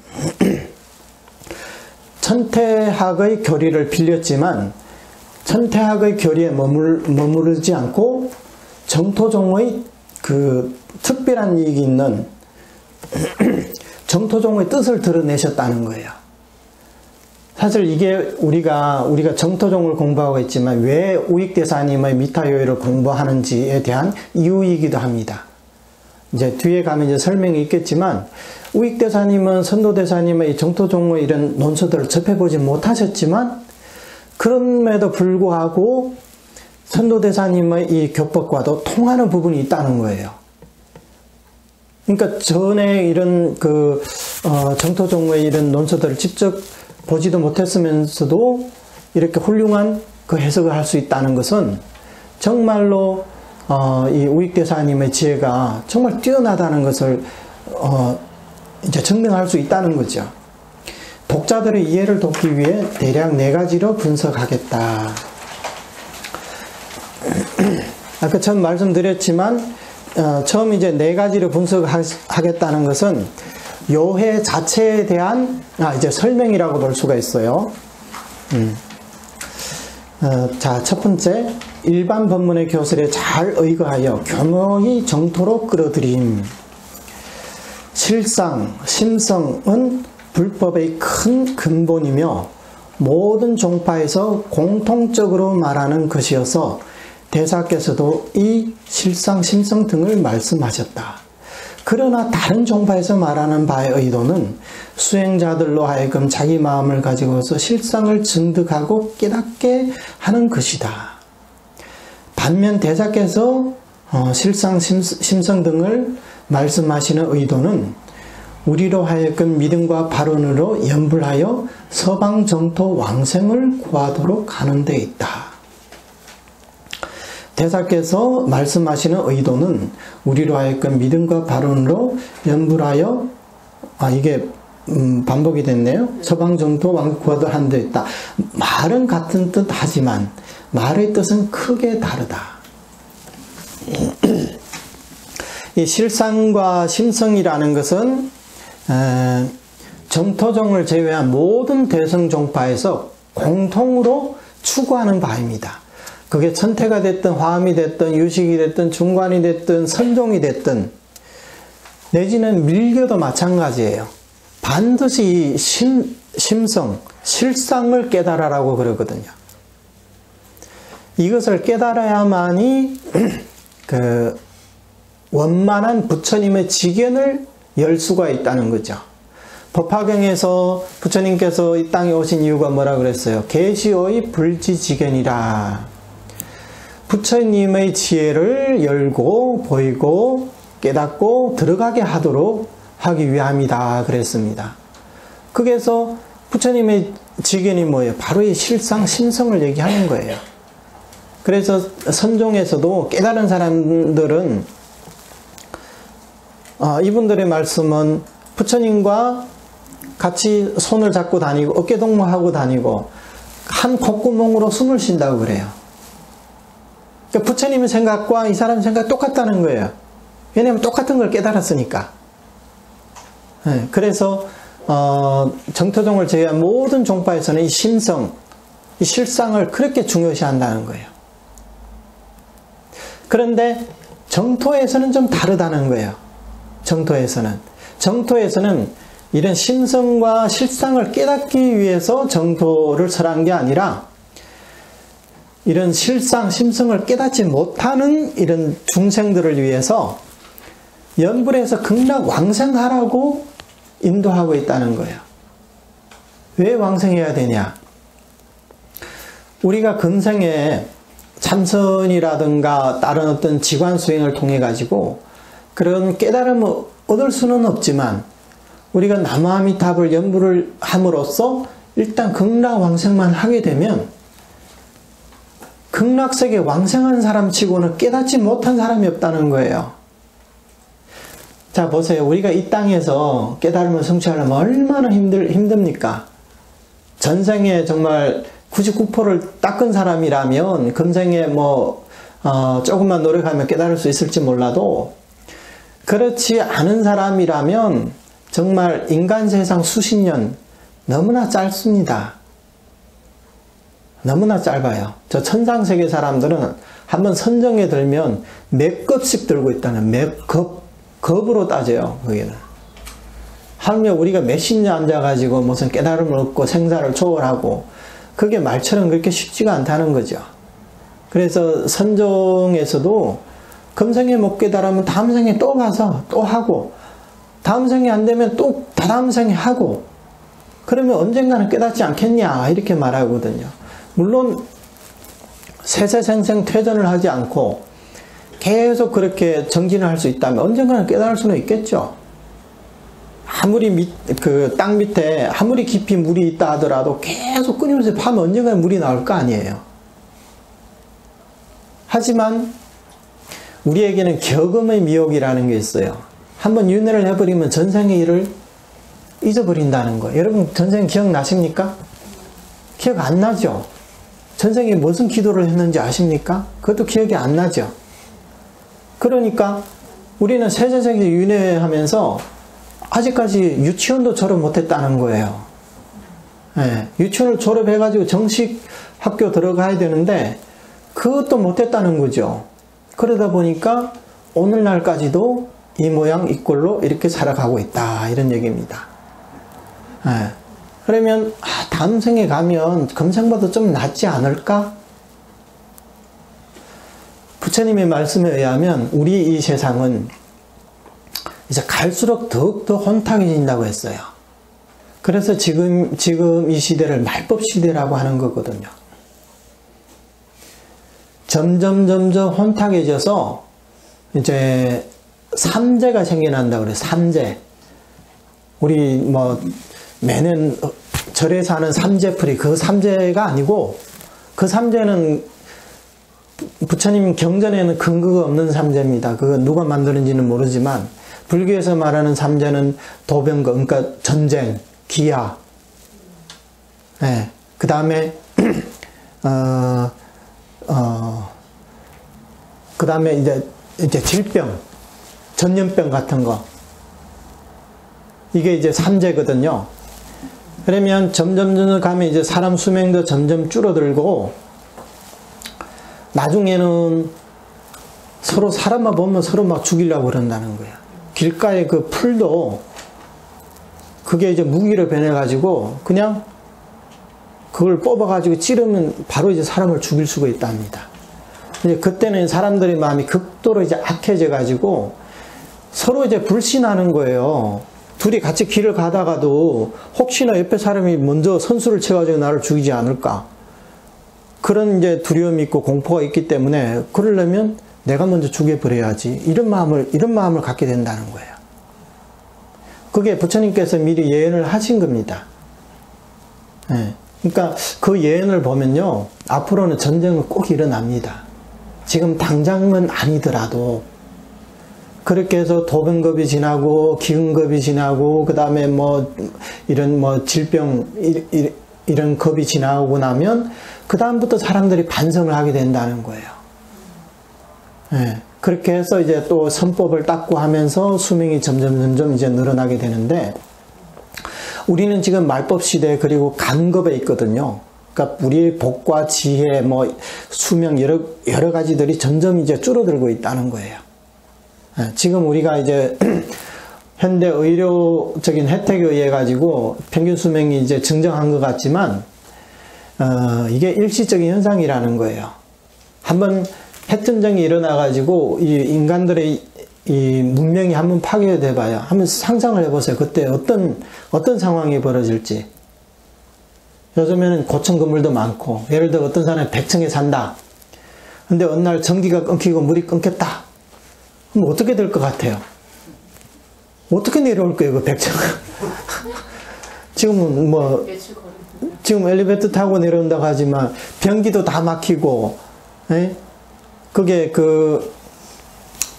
천태학의 교리를 빌렸지만 천태학의 교리에 머무르지 않고 정토종의 그 특별한 이익이 있는 정토종의 뜻을 드러내셨다는 거예요. 사실 이게 우리가 정토종을 공부하고 있지만 왜 우익대사님의 미타요의를 공부하는지에 대한 이유이기도 합니다. 이제 뒤에 가면 이제 설명이 있겠지만 우익대사님은 선도대사님의 정토종의 이런 논서들을 접해보지 못하셨지만 그럼에도 불구하고 선도대사님의 이 교법과도 통하는 부분이 있다는 거예요. 그러니까 전에 이런 정토종의 이런 논서들을 직접 보지도 못했으면서도 이렇게 훌륭한 그 해석을 할 수 있다는 것은 정말로 이 우익대사님의 지혜가 정말 뛰어나다는 것을 이제 증명할 수 있다는 거죠. 독자들의 이해를 돕기 위해 대략 4가지로 분석하겠다. 아까 처음 말씀드렸지만 처음 이제 4가지로 분석하겠다는 것은 요해 자체에 대한 이제 설명이라고 볼 수가 있어요. 자, 첫 번째, 일반 법문의 교설에 잘 의거하여 교묘히 정토로 끌어들임. 실상, 심성은 불법의 큰 근본이며 모든 종파에서 공통적으로 말하는 것이어서 대사께서도 이 실상, 심성 등을 말씀하셨다. 그러나 다른 종파에서 말하는 바의 의도는 수행자들로 하여금 자기 마음을 가지고서 실상을 증득하고 깨닫게 하는 것이다. 반면 대사께서 실상, 심성 등을 말씀하시는 의도는 우리로 하여금 믿음과 발언으로 연불하여 서방 정토 왕생을 구하도록 하는 데 있다. 대사께서 말씀하시는 의도는 우리로 하여금 믿음과 발언으로 연불하여 이게 반복이 됐네요. 서방 정토 왕국 구하도록 한 데 있다. 말은 같은 뜻 하지만 말의 뜻은 크게 다르다. 이 실상과 심성이라는 것은 정토종을 제외한 모든 대승종파에서 공통으로 추구하는 바입니다. 그게 천태가 됐든 화엄이 됐든 유식이 됐든 중관이 됐든 선종이 됐든 내지는 밀교도 마찬가지예요. 반드시 심성, 실상을 깨달으라고 그러거든요. 이것을 깨달아야만이 그 원만한 부처님의 지견을 열 수가 있다는 거죠. 법화경에서 부처님께서 이 땅에 오신 이유가 뭐라 그랬어요? 계시의 불지지견이라. 부처님의 지혜를 열고 보이고 깨닫고 들어가게 하도록 하기 위함이다 그랬습니다. 거기에서 부처님의 지견이 뭐예요? 바로 이 실상, 심성을 얘기하는 거예요. 그래서 선종에서도 깨달은 사람들은 이분들의 말씀은 부처님과 같이 손을 잡고 다니고 어깨동무하고 다니고 한 콧구멍으로 숨을 쉰다고 그래요. 그러니까 부처님의 생각과 이 사람 생각이 똑같다는 거예요. 왜냐하면 똑같은 걸 깨달았으니까. 그래서 정토종을 제외한 모든 종파에서는 이 심성, 이 실상을 그렇게 중요시한다는 거예요. 그런데 정토에서는 좀 다르다는 거예요. 정토에서는 이런 심성과 실상을 깨닫기 위해서 정토를 설한 게 아니라 이런 실상, 심성을 깨닫지 못하는 이런 중생들을 위해서 연불에서 극락 왕생하라고 인도하고 있다는 거예요. 왜 왕생해야 되냐? 우리가 금생에 참선이라든가 다른 어떤 지관 수행을 통해 가지고 그런 깨달음을 얻을 수는 없지만 우리가 남아미탑을 연불을 함으로써 일단 극락 왕생만 하게 되면 극락세계 왕생한 사람 치고는 깨닫지 못한 사람이 없다는 거예요. 자 보세요. 우리가 이 땅에서 깨달음을 성취하려면 얼마나 힘듭니까? 전생에 정말 99%를 닦은 사람이라면 금생에 조금만 노력하면 깨달을 수 있을지 몰라도 그렇지 않은 사람이라면 정말 인간 세상 수십 년 너무나 짧습니다. 너무나 짧아요. 저 천상세계 사람들은 한번 선정에 들면 몇 급씩 들고 있다는 몇 급으로 따져요. 거기는. 하물며 우리가 몇십 년 앉아가지고 무슨 깨달음을 얻고 생사를 초월하고 그게 말처럼 그렇게 쉽지가 않다는 거죠. 그래서 선종에서도 금생에 못 깨달으면 다음 생에 또 가서 또 하고 다음 생에 안 되면 또 다다음 생에 하고 그러면 언젠가는 깨닫지 않겠냐 이렇게 말하거든요. 물론 세세생생 퇴전을 하지 않고 계속 그렇게 정진을 할 수 있다면 언젠가는 깨달을 수는 있겠죠. 아무리 땅 밑에 아무리 깊이 물이 있다 하더라도 계속 끊임없이 파면 언젠가는 물이 나올 거 아니에요. 하지만 우리에게는 격음의 미혹이라는 게 있어요. 한번 윤회를 해버리면 전생의 일을 잊어버린다는 거예요. 여러분 전생 기억나십니까? 기억 안 나죠? 전생에 무슨 기도를 했는지 아십니까? 그것도 기억이 안 나죠? 그러니까 우리는 세세세계 윤회하면서 아직까지 유치원도 졸업 못했다는 거예요. 유치원을 졸업해가지고 정식 학교 들어가야 되는데 그것도 못했다는 거죠. 그러다 보니까 오늘날까지도 이 모양 이 꼴로 이렇게 살아가고 있다 이런 얘기입니다. 그러면 다음 생에 가면 금생보다 좀 낫지 않을까? 부처님의 말씀에 의하면 우리 이 세상은 이제 갈수록 더욱더 혼탁해진다고 했어요. 그래서 지금 이 시대를 말법 시대라고 하는 거거든요. 점점 혼탁해져서 이제 삼재가 생겨난다고 그래요. 삼재. 우리 매년 절에 사는 삼재풀이 그 삼재가 아니고 그 삼재는 부처님 경전에는 근거가 없는 삼재입니다. 그거 누가 만드는지는 모르지만 불교에서 말하는 삼재는 도병거, 그러니까 전쟁, 기아, 네. 그 다음에 그 다음에 이제 질병, 전염병 같은 거, 이게 이제 삼재거든요. 그러면 점점 가면 이제 사람 수명도 점점 줄어들고, 나중에는 서로 사람만 보면 서로 막 죽이려고 그런다는 거야. 길가에 그 풀도 그게 이제 무기로 변해가지고 그냥 그걸 뽑아가지고 찌르면 바로 이제 사람을 죽일 수가 있답니다. 이제 그때는 사람들의 마음이 극도로 이제 악해져가지고 서로 이제 불신하는 거예요. 둘이 같이 길을 가다가도 혹시나 옆에 사람이 먼저 선수를 쳐가지고 나를 죽이지 않을까. 그런 이제 두려움이 있고 공포가 있기 때문에 그러려면 내가 먼저 죽여버려야지. 이런 마음을 갖게 된다는 거예요. 그게 부처님께서 미리 예언을 하신 겁니다. 네. 그러니까 그 예언을 보면요. 앞으로는 전쟁은 꼭 일어납니다. 지금 당장은 아니더라도 그렇게 해서 도병겁이 지나고 기근겁이 지나고 그 다음에 뭐 이런 뭐 질병 이런 겁이 지나고 나면 그 다음부터 사람들이 반성을 하게 된다는 거예요. 네. 그렇게 해서 이제 또 선법을 닦고 하면서 수명이 점점 이제 늘어나게 되는데, 우리는 지금 말법 시대 그리고 간겁에 있거든요. 그러니까 우리의 복과 지혜, 뭐 수명 여러 가지들이 점점 이제 줄어들고 있다는 거예요. 네. 지금 우리가 이제 현대 의료적인 혜택에 의해 가지고 평균 수명이 이제 증정한 것 같지만 이게 일시적인 현상이라는 거예요. 한번 핵전쟁이 일어나가지고 이 인간들의 이 문명이 한번 파괴돼 봐요. 한번 상상을 해보세요. 그때 어떤 상황이 벌어질지. 요즘에는 고층 건물도 많고, 예를 들어 어떤 사람이 100층에 산다. 근데 어느 날 전기가 끊기고 물이 끊겼다. 그럼 어떻게 될 것 같아요? 어떻게 내려올 거예요, 그 100층? 지금 엘리베이터 타고 내려온다고 하지만 변기도 다 막히고, 에? 그게 그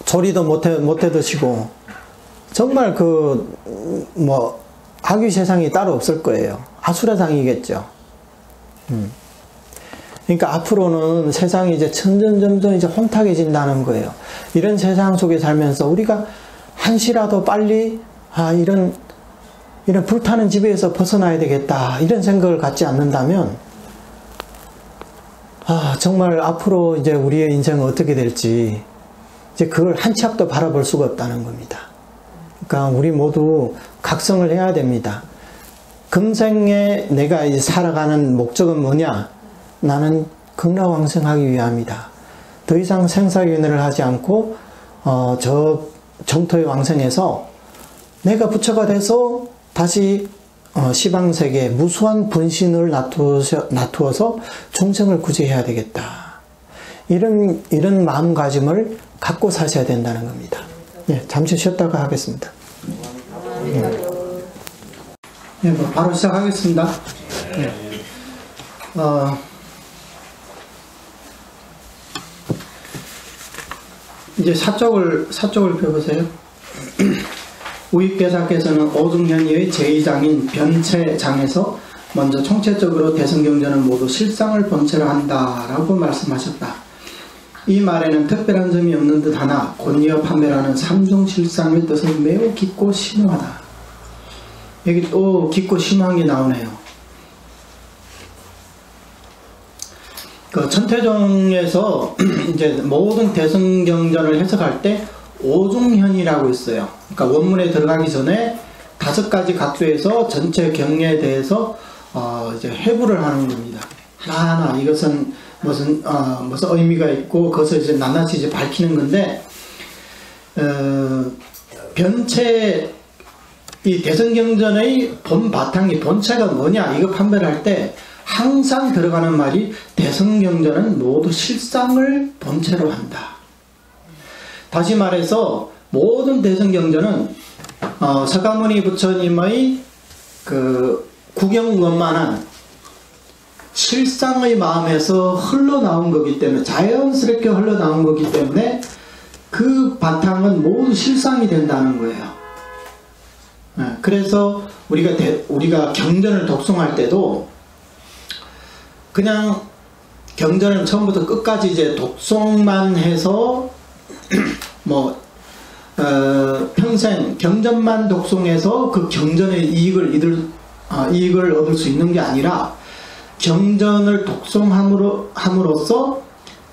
조리도 못 해 드시고 정말 악귀 세상이 따로 없을 거예요. 아수라상이겠죠. 그러니까 앞으로는 세상이 이제 점점 이제 혼탁해진다는 거예요. 이런 세상 속에 살면서 우리가 한시라도 빨리 이런 불타는 지배에서 벗어나야 되겠다, 이런 생각을 갖지 않는다면 정말 앞으로 이제 우리의 인생은 어떻게 될지 이제 그걸 한 치 앞도 바라볼 수가 없다는 겁니다. 그러니까 우리 모두 각성을 해야 됩니다. 금생에 내가 이제 살아가는 목적은 뭐냐? 나는 극락왕생하기 위함이다. 더 이상 생사윤회를 하지 않고 저 정토의 왕생에서 내가 부처가 돼서 다시 시방세계에 무수한 분신을 놔두어서 중생을 구제해야 되겠다. 이런 마음가짐을 갖고 사셔야 된다는 겁니다. 예, 잠시 쉬었다가 하겠습니다. 예, 바로 시작하겠습니다. 예. 이제 사쪽을 펴보세요. 우익대사께서는 오중현의의 제2장인 변체장에서 먼저 총체적으로 대승경전은 모두 실상을 본체로 한다라고 말씀하셨다. 이 말에는 특별한 점이 없는 듯 하나 곤이어 판별하는 삼중실상의 뜻은 매우 깊고 심오하다. 여기 또 깊고 심오한 게 나오네요. 그 천태종에서 이제 모든 대승경전을 해석할 때 오중현이라고 있어요. 그러니까 원문에 들어가기 전에 5가지 각도에서 전체 경례에 대해서 이제 해부를 하는 겁니다. 하나하나 이것은 무슨 의미가 있고 그것을 이제 낱낱이 이제 밝히는 건데, 변체 이 대승경전의 본바탕이 본체가 뭐냐 이거 판별할 때 항상 들어가는 말이 대승경전은 모두 실상을 본체로 한다. 다시 말해서 모든 대승경전은 석가모니 부처님의 그 구경원만한 실상의 마음에서 흘러나온 거기 때문에, 자연스럽게 흘러나온 거기 때문에 그 바탕은 모두 실상이 된다는 거예요. 그래서 우리가 경전을 독송할 때도 그냥 경전을 처음부터 끝까지 이제 독송만 해서 평생 경전만 독송해서 그 경전의 이익을 얻을 수 있는 게 아니라, 경전을 독송함으로써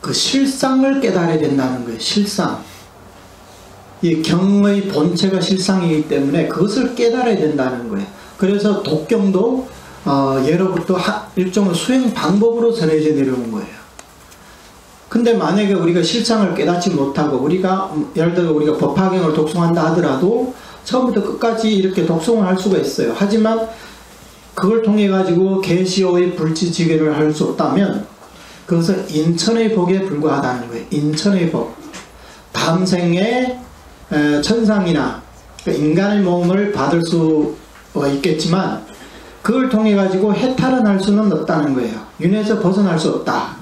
그 실상을 깨달아야 된다는 거예요. 실상. 이 경의 본체가 실상이기 때문에 그것을 깨달아야 된다는 거예요. 그래서 독경도 예로부터 일종의 수행 방법으로 전해져 내려온 거예요. 근데 만약에 우리가 실상을 깨닫지 못하고, 예를 들어 우리가 법화경을 독송한다 하더라도 처음부터 끝까지 이렇게 독송을 할 수가 있어요. 하지만 그걸 통해 가지고 계시오의 불지지계를 할 수 없다면 그것은 인천의 복에 불과하다는 거예요. 인천의 복. 다음 생에 천상이나 인간의 몸을 받을 수가 있겠지만 그걸 통해 가지고 해탈은 할 수는 없다는 거예요. 윤회에서 벗어날 수 없다.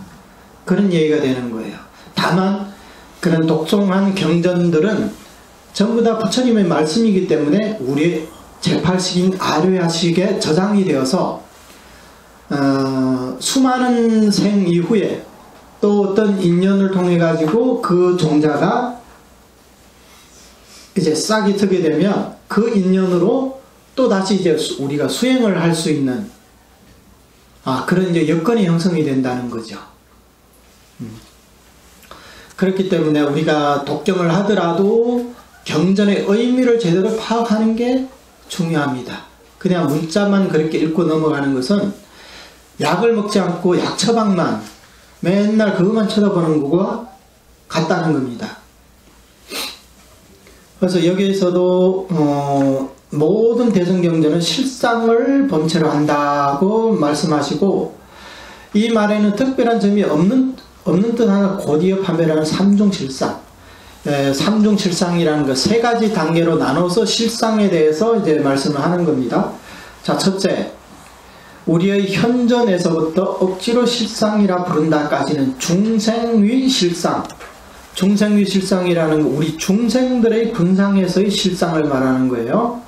그런 얘기가 되는 거예요. 다만 그런 독송한 경전들은 전부 다 부처님의 말씀이기 때문에 우리 제8식인 아뢰야식에 저장이 되어서 수많은 생 이후에 또 어떤 인연을 통해 가지고 그 종자가 이제 싹이 트게 되면 그 인연으로 또 다시 이제 우리가 수행을 할 수 있는 그런 이제 여건이 형성이 된다는 거죠. 그렇기 때문에 우리가 독경을 하더라도 경전의 의미를 제대로 파악하는 게 중요합니다. 그냥 문자만 그렇게 읽고 넘어가는 것은 약을 먹지 않고 약 처방만 맨날 그것만 쳐다보는 거와 같다는 겁니다. 그래서 여기에서도 모든 대승경전은 실상을 본체로 한다고 말씀하시고, 이 말에는 특별한 점이 없는 듯 하나 곧이어 판별하는 삼중실상, 삼중실상이라는 것 세 가지 단계로 나눠서 실상에 대해서 이제 말씀을 하는 겁니다. 자, 첫째, 우리의 현전에서부터 억지로 실상이라 부른다까지는 중생의 실상. 중생의 실상이라는 거, 우리 중생들의 분상에서의 실상을 말하는 거예요.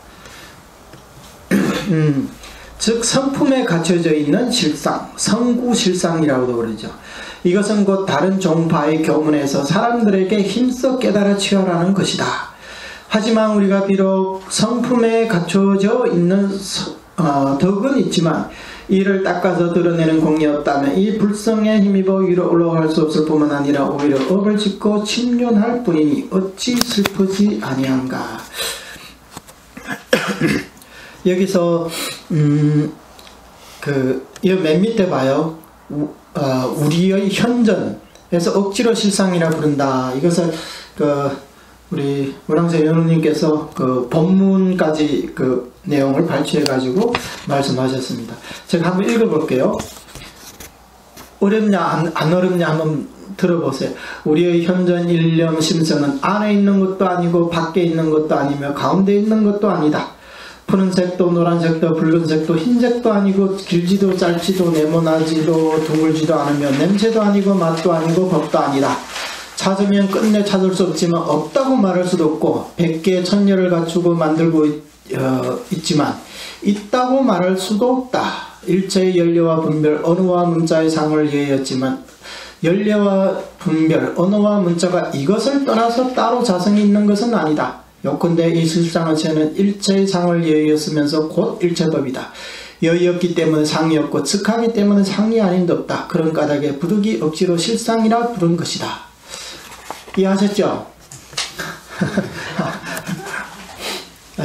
즉 성품에 갖춰져 있는 실상, 성구실상이라고도 그러죠. 이것은 곧 다른 종파의 교문에서 사람들에게 힘써 깨달아 취하라는 것이다. 하지만 우리가 비록 성품에 갖춰져 있는 덕은 있지만 이를 닦아서 드러내는 공이 없다면 이 불성에 힘입어 위로 올라갈 수 없을 뿐만 아니라 오히려 업을 짓고 침륜할 뿐이니 어찌 슬프지 아니한가. 여기서 이 맨 밑에 봐요. 우리의 현전에서 억지로 실상이라 부른다. 이것을 우리 문항세 연우님께서 본문까지 내용을 발췌해 가지고 말씀하셨습니다. 제가 한번 읽어볼게요. 어렵냐 안 어렵냐 한번 들어보세요. 우리의 현전 일념 심성은 안에 있는 것도 아니고 밖에 있는 것도 아니며 가운데 있는 것도 아니다. 푸른색도 노란색도 붉은색도 흰색도 아니고 길지도 짧지도 네모나지도 둥글지도 않으며 냄새도 아니고 맛도 아니고 법도 아니다. 찾으면 끝내 찾을 수 없지만 없다고 말할 수도 없고 100개 천녀를 갖추고 만들고 있지만 있다고 말할 수도 없다. 일체의 연례와 분별 언어와 문자의 상을 예였지만 연례와 분별 언어와 문자가 이것을 떠나서 따로 자성이 있는 것은 아니다. 요컨대 이 실상은 일체의 상을 예였으면서 곧 일체법이다. 여의였기 때문에 상이었고 즉하기 때문에 상이 아닌 데 없다. 그런 까닭에 부득이 억지로 실상이라 부른 것이다. 이해하셨죠?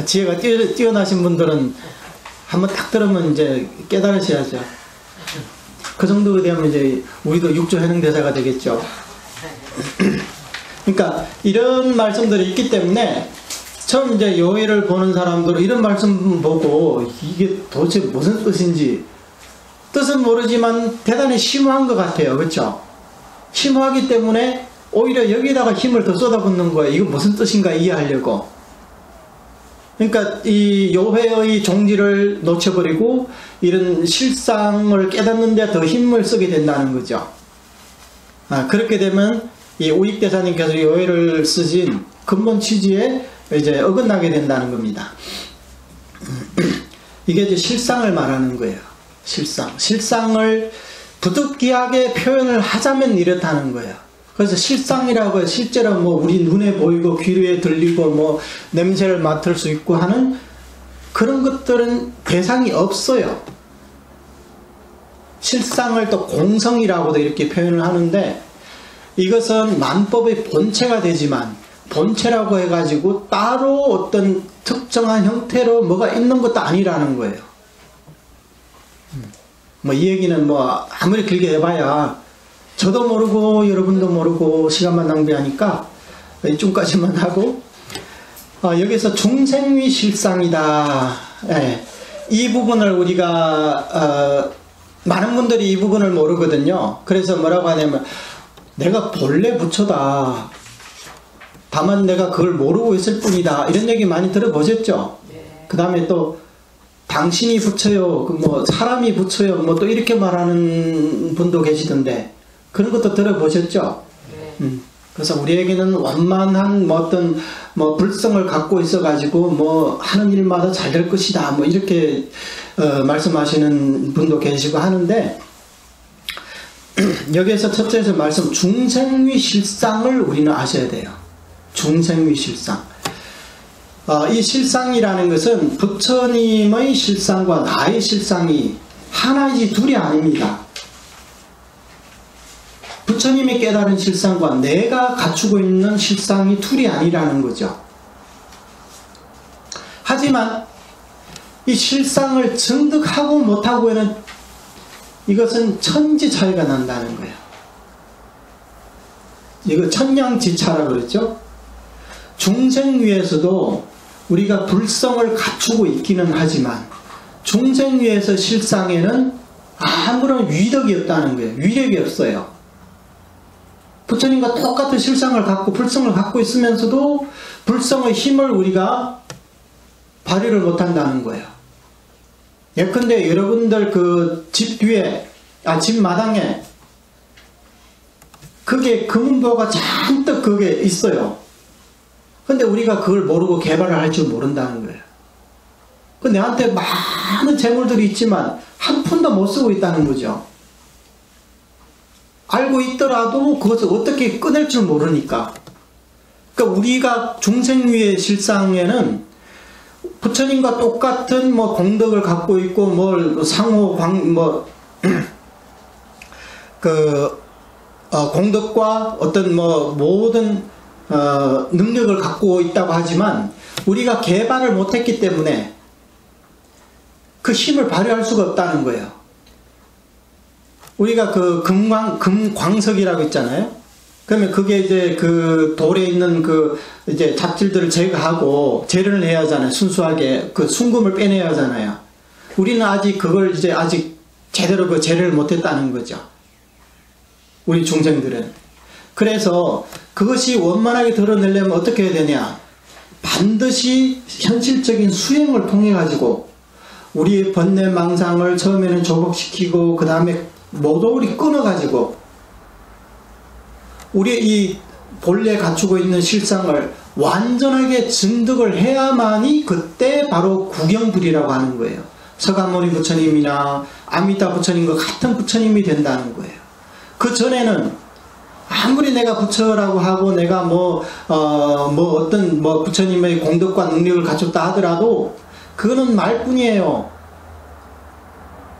지혜가 뛰어나신 분들은 한번 딱 들으면 이제 깨달으셔야죠. 그 정도 되면 이제 우리도 육조 해능대사가 되겠죠. 그러니까 이런 말씀들이 있기 때문에 처음 이제 요해를 보는 사람들은 이런 말씀 보고 이게 도대체 무슨 뜻인지 뜻은 모르지만 대단히 심오한 것 같아요. 그렇죠? 심오하기 때문에 오히려 여기다가 힘을 더 쏟아붓는 거예요. 이거 무슨 뜻인가 이해하려고. 그러니까 이 요회의 종지를 놓쳐버리고 이런 실상을 깨닫는데 더 힘을 쓰게 된다는 거죠. 그렇게 되면 이 우익대사님께서 요회를 쓰신 근본 취지에 이제 어긋나게 된다는 겁니다. 이게 이제 실상을 말하는 거예요. 실상을 부득이하게 표현을 하자면 이렇다는 거예요. 그래서 실상이라고 실제로 뭐 우리 눈에 보이고 귀에 들리고 뭐 냄새를 맡을 수 있고 하는 그런 것들은 대상이 없어요. 실상을 또 공성이라고도 이렇게 표현을 하는데, 이것은 만법의 본체가 되지만 본체라고 해가지고 따로 어떤 특정한 형태로 뭐가 있는 것도 아니라는 거예요. 뭐 이 얘기는 뭐 아무리 길게 해봐야 저도 모르고 여러분도 모르고 시간만 낭비하니까 이쯤까지만 하고, 여기서 중생위 실상이다. 예, 이 부분을 우리가 많은 분들이 이 부분을 모르거든요. 그래서 뭐라고 하냐면 내가 본래 부처다. 다만 내가 그걸 모르고 있을 뿐이다. 이런 얘기 많이 들어보셨죠? 네. 그 다음에 또 당신이 부처요, 뭐 사람이 부처요, 뭐 또 이렇게 말하는 분도 계시던데 그런 것도 들어보셨죠? 네. 그래서 우리에게는 완만한 뭐 어떤 뭐 불성을 갖고 있어가지고 뭐 하는 일마다 잘 될 것이다. 뭐 이렇게 말씀하시는 분도 계시고 하는데, 여기에서 첫째에서 말씀 중생위 실상을 우리는 아셔야 돼요. 중생위 실상. 이 실상이라는 것은 부처님의 실상과 나의 실상이 하나이지 둘이 아닙니다. 부처님이 깨달은 실상과 내가 갖추고 있는 실상이 둘이 아니라는 거죠. 하지만 이 실상을 증득하고 못하고에는 이것은 천지 차이가 난다는 거예요. 이거 천냥지차라고 그랬죠. 중생위에서도 우리가 불성을 갖추고 있기는 하지만 중생위에서 실상에는 아무런 위력이 없다는 거예요. 위력이 없어요. 부처님과 똑같은 실상을 갖고 불성을 갖고 있으면서도 불성의 힘을 우리가 발휘를 못한다는 거예요. 예컨대 여러분들 그 집 뒤에, 집 마당에 그게 금은보가 잔뜩 그게 있어요. 근데 우리가 그걸 모르고 개발을 할 줄 모른다는 거예요. 그 내한테 많은 재물들이 있지만 한 푼도 못 쓰고 있다는 거죠. 알고 있더라도 그것을 어떻게 꺼낼 줄 모르니까. 그러니까 우리가 중생위의 실상에는 부처님과 똑같은 뭐 공덕을 갖고 있고 뭘 상호 공덕과 어떤 뭐 모든 능력을 갖고 있다고 하지만 우리가 개발을 못했기 때문에 그 힘을 발휘할 수가 없다는 거예요. 우리가 그 금광석이라고 있잖아요. 그러면 그게 이제 그 돌에 있는 그 이제 잡질들을 제거하고 재련을 해야 하잖아요. 순수하게 그 순금을 빼내야 하잖아요. 우리는 아직 그걸 이제 아직 제대로 그 재련을 못했다는 거죠. 우리 중생들은. 그래서 그것이 원만하게 드러내려면 어떻게 해야 되냐? 반드시 현실적인 수행을 통해 가지고 우리의 번뇌망상을 처음에는 조복시키고 그 다음에 모조리 끊어가지고 우리의 이 본래 갖추고 있는 실상을 완전하게 증득을 해야만이 그때 바로 구경불이라고 하는 거예요. 서가모니 부처님이나 아미타 부처님과 같은 부처님이 된다는 거예요. 그 전에는 아무리 내가 부처라고 하고 내가 어떤 부처님의 공덕과 능력을 갖췄다 하더라도 그거는 말뿐이에요.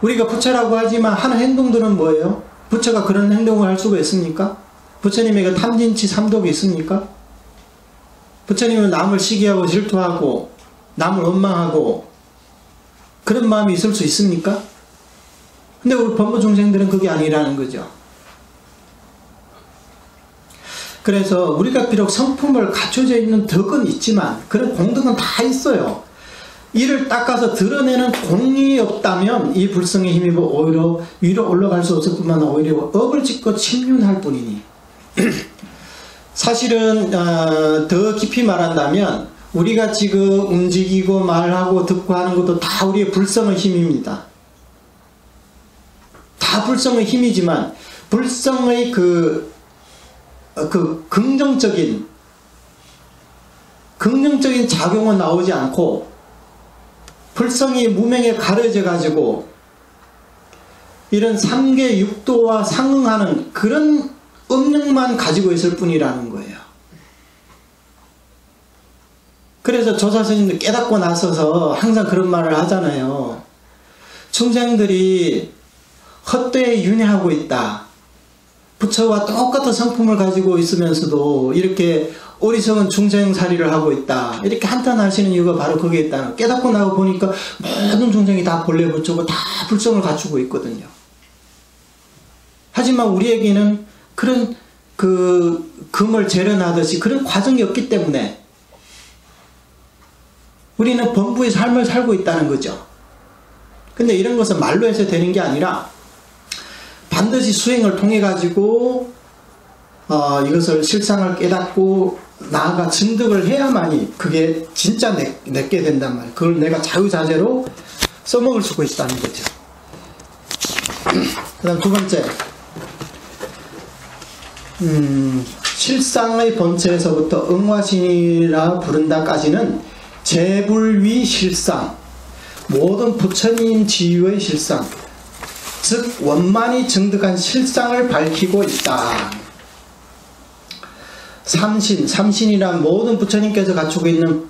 우리가 부처라고 하지만 하는 행동들은 뭐예요? 부처가 그런 행동을 할 수가 있습니까? 부처님에게 탐진치 삼독이 있습니까? 부처님은 남을 시기하고 질투하고 남을 원망하고 그런 마음이 있을 수 있습니까? 근데 우리 범부중생들은 그게 아니라는 거죠. 그래서 우리가 비록 성품을 갖춰져 있는 덕은 있지만 그런 공덕은 다 있어요. 이를 닦아서 드러내는 공이 없다면 이 불성의 힘이 오히려 위로 올라갈 수 없을 뿐만 오히려 업을 짓고 침륜할 뿐이니 사실은 더 깊이 말한다면 우리가 지금 움직이고 말하고 듣고 하는 것도 다 우리의 불성의 힘입니다. 다 불성의 힘이지만 불성의 그 긍정적인 작용은 나오지 않고 불성이 무명에 가려져 가지고 이런 3계 육도와 상응하는 그런 음력만 가지고 있을 뿐이라는 거예요. 그래서 조사스님도 깨닫고 나서서 항상 그런 말을 하잖아요. 중생들이 헛되이 윤회하고 있다. 부처와 똑같은 성품을 가지고 있으면서도 이렇게 어리석은 중생살이를 하고 있다. 이렇게 한탄하시는 이유가 바로 거기에 있다는, 깨닫고 나고 보니까 모든 중생이 다 본래 부처고 다 불성을 갖추고 있거든요. 하지만 우리에게는 그런 금을 재련하듯이 그런 과정이 없기 때문에 우리는 범부의 삶을 살고 있다는 거죠. 근데 이런 것은 말로 해서 되는 게 아니라 반드시 수행을 통해 가지고 이것을 실상을 깨닫고 나아가 증득을 해야만이 그게 진짜 내게 된단 말이에요. 그걸 내가 자유자재로 써먹을 수가 있다는 거죠. 그 다음 두 번째, 실상의 본체에서부터 응화신이라 부른다까지는 재불위 실상, 모든 부처님 지유의 실상, 즉 원만히 증득한 실상을 밝히고 있다. 삼신이란 모든 부처님께서 갖추고 있는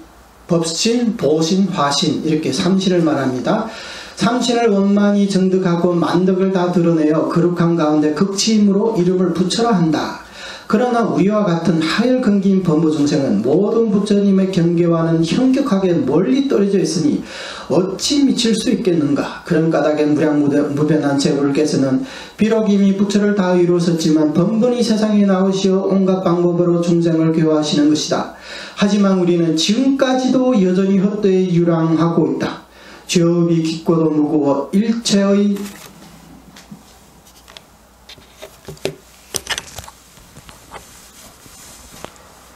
법신, 보신, 화신, 이렇게 삼신을 말합니다. 삼신을 원만히 증득하고 만덕을 다 드러내어 거룩한 가운데 극치힘으로 이름을 부처라 한다. 그러나 우리와 같은 하열근기인 범부중생은 모든 부처님의 경계와는 현격하게 멀리 떨어져 있으니 어찌 미칠 수 있겠는가. 그런 까닭에 무량무변한 제불께서는 비록 이미 부처를 다 이루었지만 번번이 세상에 나오시어 온갖 방법으로 중생을 교화하시는 것이다. 하지만 우리는 지금까지도 여전히 헛되이 유랑하고 있다. 죄업이 깊고도 무거워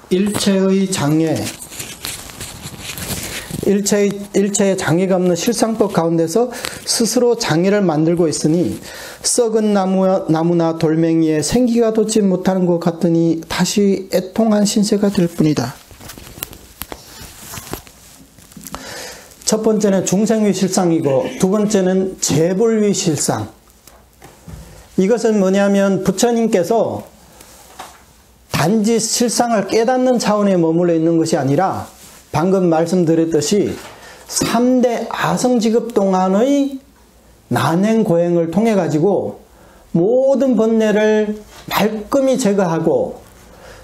일체의 장애, 일체의 장애가 없는 실상법 가운데서 스스로 장애를 만들고 있으니 썩은 나무나 돌멩이에 생기가 돋지 못하는 것 같으니 다시 애통한 신세가 될 뿐이다. 첫 번째는 중생위 실상이고 두 번째는 재불위 실상. 이것은 뭐냐면 부처님께서 단지 실상을 깨닫는 차원에 머물러 있는 것이 아니라 방금 말씀드렸듯이 3대 아성지급 동안의 난행고행을 통해 가지고 모든 번뇌를 말끔히 제거하고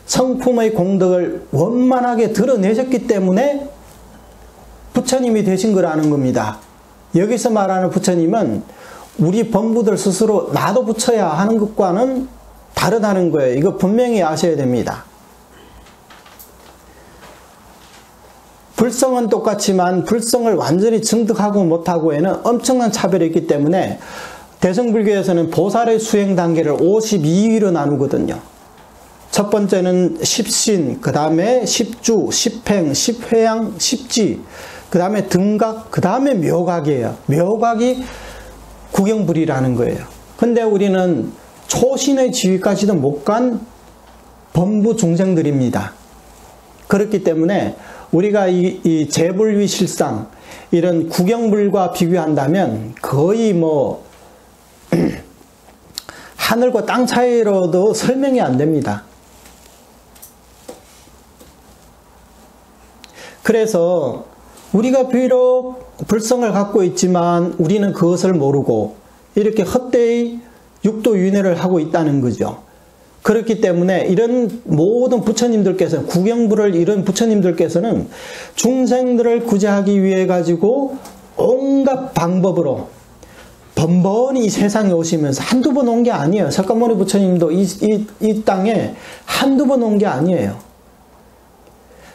성품의 공덕을 원만하게 드러내셨기 때문에 부처님이 되신 거라는 겁니다. 여기서 말하는 부처님은 우리 범부들 스스로 나도 부처야 하는 것과는 다르다는 거예요. 이거 분명히 아셔야 됩니다. 불성은 똑같지만 불성을 완전히 증득하고 못하고에는 엄청난 차별이 있기 때문에 대승불교에서는 보살의 수행 단계를 52위로 나누거든요. 첫 번째는 십신, 그 다음에 십주, 십행, 십회양, 십지, 그 다음에 등각, 그 다음에 묘각이에요. 묘각이 구경불이라는 거예요. 근데 우리는 초신의 지위까지도 못 간 범부 중생들입니다. 그렇기 때문에 우리가 이 재불위 실상, 이런 구경불과 비교한다면 거의 뭐 하늘과 땅 차이로도 설명이 안 됩니다. 그래서 우리가 비록 불성을 갖고 있지만 우리는 그것을 모르고 이렇게 헛되이 육도윤회를 하고 있다는 거죠. 그렇기 때문에 이런 모든 부처님들께서는, 구경불을 이룬 부처님들께서는 중생들을 구제하기 위해 가지고 온갖 방법으로 번번이 세상에 오시면서 한두 번 온 게 아니에요. 석가모니 부처님도 이 땅에 한두 번 온 게 아니에요.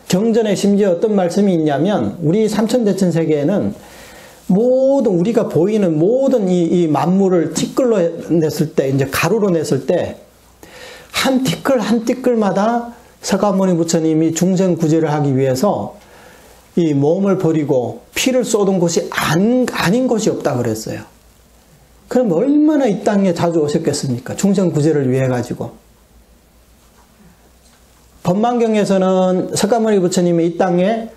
경전에 심지어 어떤 말씀이 있냐면 우리 삼천대천 세계에는 모든 우리가 보이는 모든 이 만물을 티끌로 냈을 때, 이제 가루로 냈을 때 한 티끌 한 티끌마다 석가모니 부처님이 중생 구제를 하기 위해서 이 몸을 버리고 피를 쏟은 곳이 아닌 곳이 없다 그랬어요. 그럼 얼마나 이 땅에 자주 오셨겠습니까? 중생구제를 위해 가지고. 법만경에서는 석가모니 부처님이 이 땅에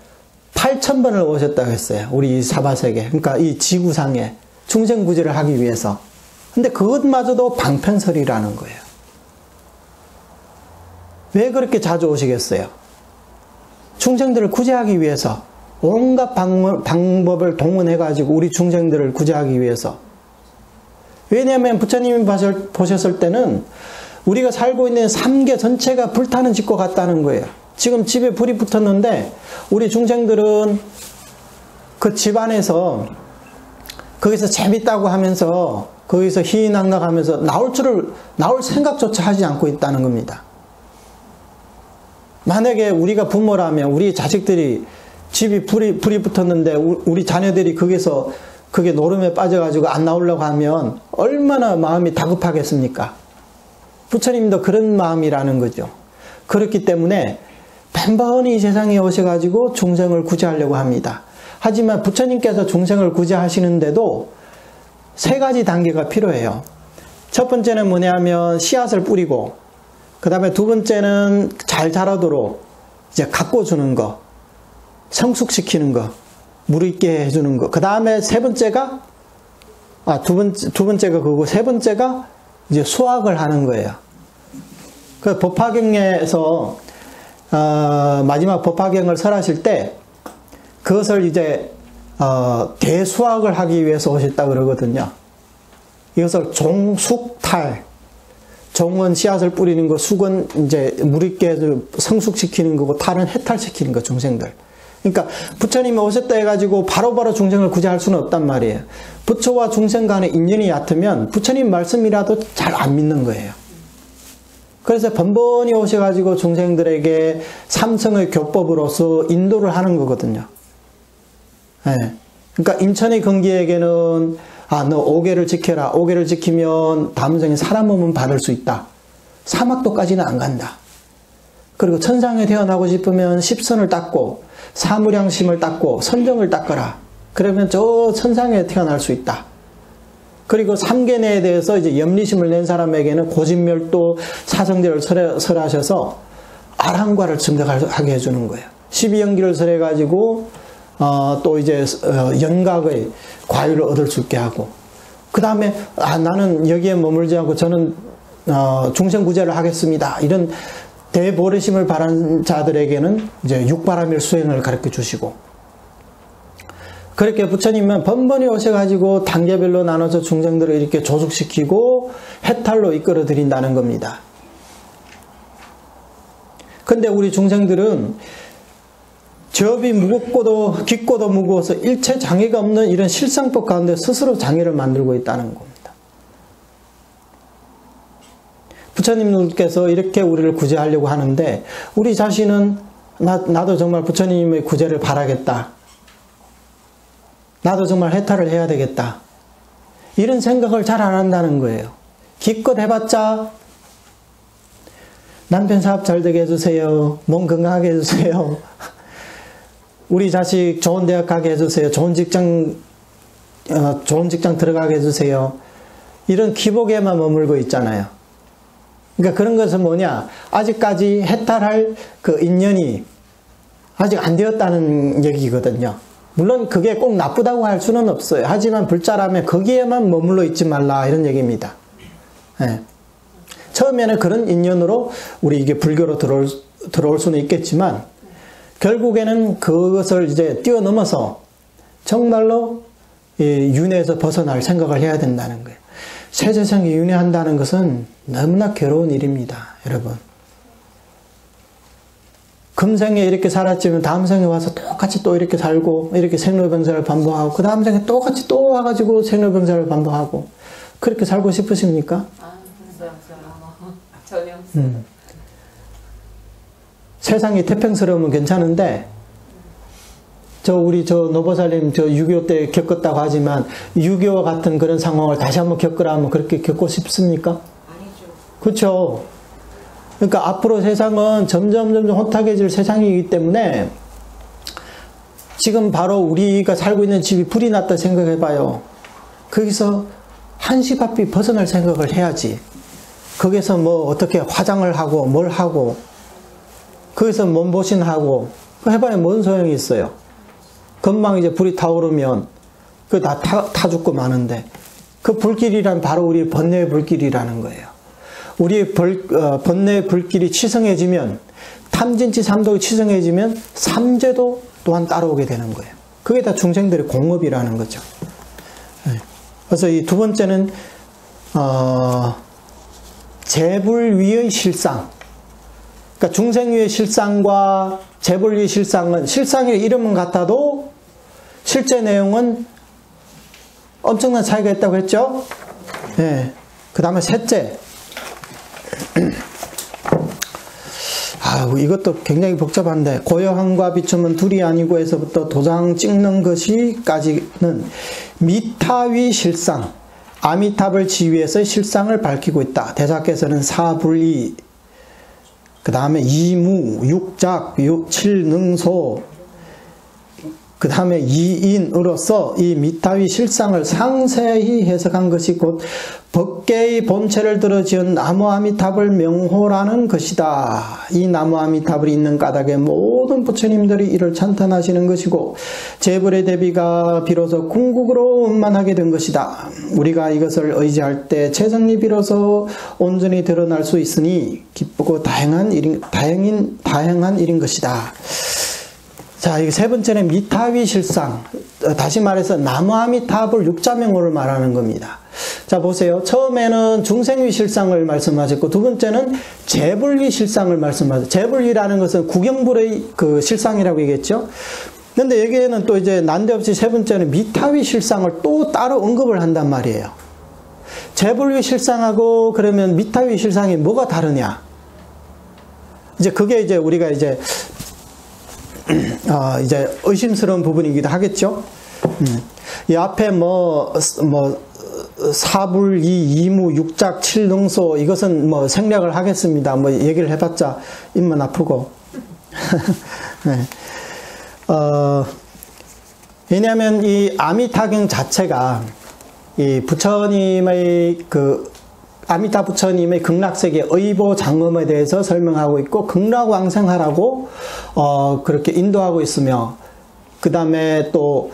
8,000번을 오셨다고 했어요. 우리 이 사바세계, 그러니까 이 지구상에 중생구제를 하기 위해서. 근데 그것마저도 방편설이라는 거예요. 왜 그렇게 자주 오시겠어요? 중생들을 구제하기 위해서 온갖 방법을 동원해가지고 우리 중생들을 구제하기 위해서. 왜냐하면 부처님이 보셨을 때는 우리가 살고 있는 3계 전체가 불타는 집과 같다는 거예요. 지금 집에 불이 붙었는데 우리 중생들은 그 집 안에서 거기서 재밌다고 하면서 거기서 희희낙낙하면서 나올 생각조차 하지 않고 있다는 겁니다. 만약에 우리가 부모라면 우리 자식들이 집이 불이 붙었는데 우리 자녀들이 거기서 그게 노름에 빠져가지고 안 나오려고 하면 얼마나 마음이 다급하겠습니까? 부처님도 그런 마음이라는 거죠. 그렇기 때문에 번번이 세상에 오셔가지고 중생을 구제하려고 합니다. 하지만 부처님께서 중생을 구제하시는데도 3가지 단계가 필요해요. 첫 번째는 뭐냐면 씨앗을 뿌리고, 그 다음에 두 번째는 잘 자라도록 이제 가꿔주는 거, 성숙시키는 거, 물 있게 해주는 거. 그 다음에 두 번째가 그거고, 세 번째가 이제 수확을 하는 거예요. 그 법화경에서 마지막 법화경을 설하실 때 그것을 이제 대수확을 하기 위해서 오셨다 그러거든요. 이것을 종숙탈, 종은 씨앗을 뿌리는 거, 숙은 이제 물 있게 해서 성숙시키는 거고, 탈은 해탈시키는 거, 중생들. 그러니까 부처님이 오셨다 해가지고 바로바로 중생을 구제할 수는 없단 말이에요. 부처와 중생 간의 인연이 얕으면 부처님 말씀이라도 잘 안 믿는 거예요. 그래서 번번이 오셔가지고 중생들에게 삼성의 교법으로서 인도를 하는 거거든요. 네. 그러니까 인천의 건기에게는 너 5개를 지켜라. 5개를 지키면 다음 생에 사람 몸은 받을 수 있다. 사막도까지는 안 간다. 그리고 천상에 태어나고 싶으면 십선을 닦고 사무량심을 닦고 선정을 닦아라. 그러면 저 천상에 태어날 수 있다. 그리고 3계내에 대해서 이제 염리심을 낸 사람에게는 고진멸도 사성제를 설하셔서 아랑과를 증득하게 해주는 거예요. 12연기를 설해가지고 또 이제 연각의 과유를 얻을 수 있게 하고, 그 다음에 나는 여기에 머물지 않고 저는 중생구제를 하겠습니다. 이런 대보리심을 바란 자들에게는 이제 육바라밀 수행을 가르쳐 주시고, 그렇게 부처님은 번번이 오셔가지고 단계별로 나눠서 중생들을 이렇게 조숙시키고 해탈로 이끌어 드린다는 겁니다. 근데 우리 중생들은 접이 무겁고도 깊고도 무거워서 일체 장애가 없는 이런 실상법 가운데 스스로 장애를 만들고 있다는 겁니다. 부처님께서 이렇게 우리를 구제하려고 하는데 우리 자신은 나도 정말 부처님의 구제를 바라겠다. 나도 정말 해탈을 해야 되겠다. 이런 생각을 잘 안 한다는 거예요. 기껏 해봤자 남편 사업 잘 되게 해주세요. 몸 건강하게 해주세요. 우리 자식 좋은 대학 가게 해주세요. 좋은 직장 들어가게 해주세요. 이런 기복에만 머물고 있잖아요. 그러니까 그런 것은 뭐냐? 아직까지 해탈할 그 인연이 아직 안 되었다는 얘기거든요. 물론 그게 꼭 나쁘다고 할 수는 없어요. 하지만 불자라면 거기에만 머물러 있지 말라 이런 얘기입니다. 네. 처음에는 그런 인연으로 우리 이게 불교로 들어올 수는 있겠지만 결국에는 그것을 이제 뛰어넘어서 정말로 윤회에서 벗어날 생각을 해야 된다는 거예요. 세세성에 윤회한다는 것은 너무나 괴로운 일입니다. 여러분. 금생에 이렇게 살았지만 다음 생에 와서 똑같이 또 이렇게 살고 이렇게 생로병사를 반복하고 그 다음 생에 똑같이 또 와가지고 생로병사를 반복하고 그렇게 살고 싶으십니까? 전혀 없어요. 세상이 태평스러우면 괜찮은데 우리 노보살님 6.25 때 겪었다고 하지만 6.25와 같은 그런 상황을 다시 한번 겪으라 하면 그렇게 겪고 싶습니까? 아니죠. 그렇죠. 그러니까 앞으로 세상은 점점 혼탁해질 세상이기 때문에 지금 바로 우리가 살고 있는 집이 불이 났다 생각해봐요. 거기서 한시 바삐 벗어날 생각을 해야지. 거기서 뭐 어떻게 화장을 하고 뭘 하고 거기서 몸보신하고 해봐야 뭔 소용이 있어요. 금방 이제 불이 타오르면 그 다 타 죽고 마는데 그 불길이란 바로 우리 번뇌의 불길이라는 거예요. 우리의 번뇌의 불길이 치성해지면 탐진치 삼독이 치성해지면 삼재도 또한 따라오게 되는 거예요. 그게 다 중생들의 공업이라는 거죠. 그래서 이 두 번째는 재불위의 실상. 그러니까 중생위의 실상과 재불위의 실상은 실상의 이름은 같아도 실제 내용은 엄청난 차이가 있다고 했죠. 네. 그 다음에 셋째. 이것도 굉장히 복잡한데 고요함과 비춤은 둘이 아니고 에서부터 도장 찍는 것이까지는 미타위 실상, 아미탑을 지위해서 실상을 밝히고 있다. 대사께서는 사불이, 그 다음에 이무, 육작, 칠능소, 그 다음에 이인으로서 이 미타위 실상을 상세히 해석한 것이 곧 법계의 본체를 들어 지은 나무아미탑을 명호라는 것이다. 이 나무아미탑을 있는 까닭에 모든 부처님들이 이를 찬탄하시는 것이고 재불의 대비가 비로소 궁극으로 원만하게 된 것이다. 우리가 이것을 의지할 때 최선이 비로소 온전히 드러날 수 있으니 기쁘고 다행한 일인 것이다. 자, 이게 세 번째는 미타위 실상. 다시 말해서 나무아미탑을 육자명호를 말하는 겁니다. 자, 보세요. 처음에는 중생위 실상을 말씀하셨고, 두 번째는 재불위 실상을 말씀하셨죠. 재불위라는 것은 구경불의 그 실상이라고 얘기했죠. 근데 여기에는 또 이제 난데없이 세 번째는 미타위 실상을 또 따로 언급을 한단 말이에요. 재불위 실상하고 그러면 미타위 실상이 뭐가 다르냐? 이제 그게 이제 우리가 이제 의심스러운 부분이기도 하겠죠. 이 앞에 사불이, 이무, 육작, 칠능소 이것은 뭐 생략을 하겠습니다. 뭐 얘기를 해봤자 입만 아프고. 네. 왜냐하면 이 아미타경 자체가 이 부처님의 아미타 부처님의 극락세계 의보 장엄에 대해서 설명하고 있고 극락왕생하라고 그렇게 인도하고 있으며 그 다음에 또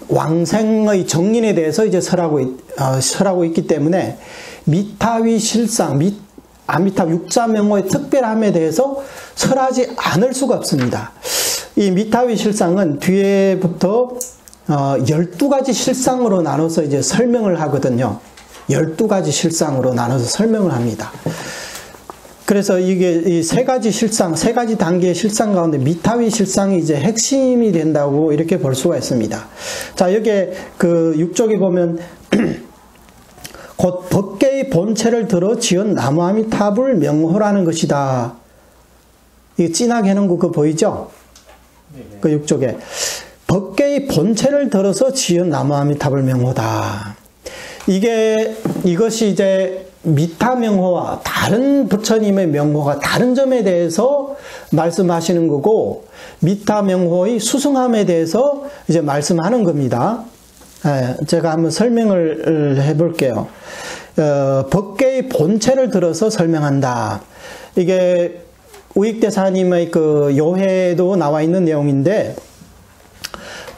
왕생의 정린에 대해서 이제 설하고 있기 때문에 미타위 실상, 아미타 육자명호의 특별함에 대해서 설하지 않을 수가 없습니다. 이 미타위 실상은 뒤에부터 12가지 실상으로 나눠서 이제 설명을 하거든요. 12가지 실상으로 나눠서 설명을 합니다. 그래서 이게 이 세 가지 실상, 세 가지 단계의 실상 가운데 미타위 실상이 이제 핵심이 된다고 이렇게 볼 수가 있습니다. 자, 여기에 그 6쪽에 보면 곧 법계의 본체를 들어 지은 나무아미탑을 명호라는 것이다. 이게 진하게 해놓은 거 그거 보이죠? 네네. 그 6쪽에 법계의 본체를 들어서 지은 나무아미탑을 명호다. 이것이 이제 미타명호와 다른 부처님의 명호가 다른 점에 대해서 말씀하시는 거고, 미타명호의 수승함에 대해서 이제 말씀하는 겁니다. 제가 한번 설명을 해볼게요. 법계의 본체를 들어서 설명한다. 이게 우익대사님의 그 요해도 나와 있는 내용인데,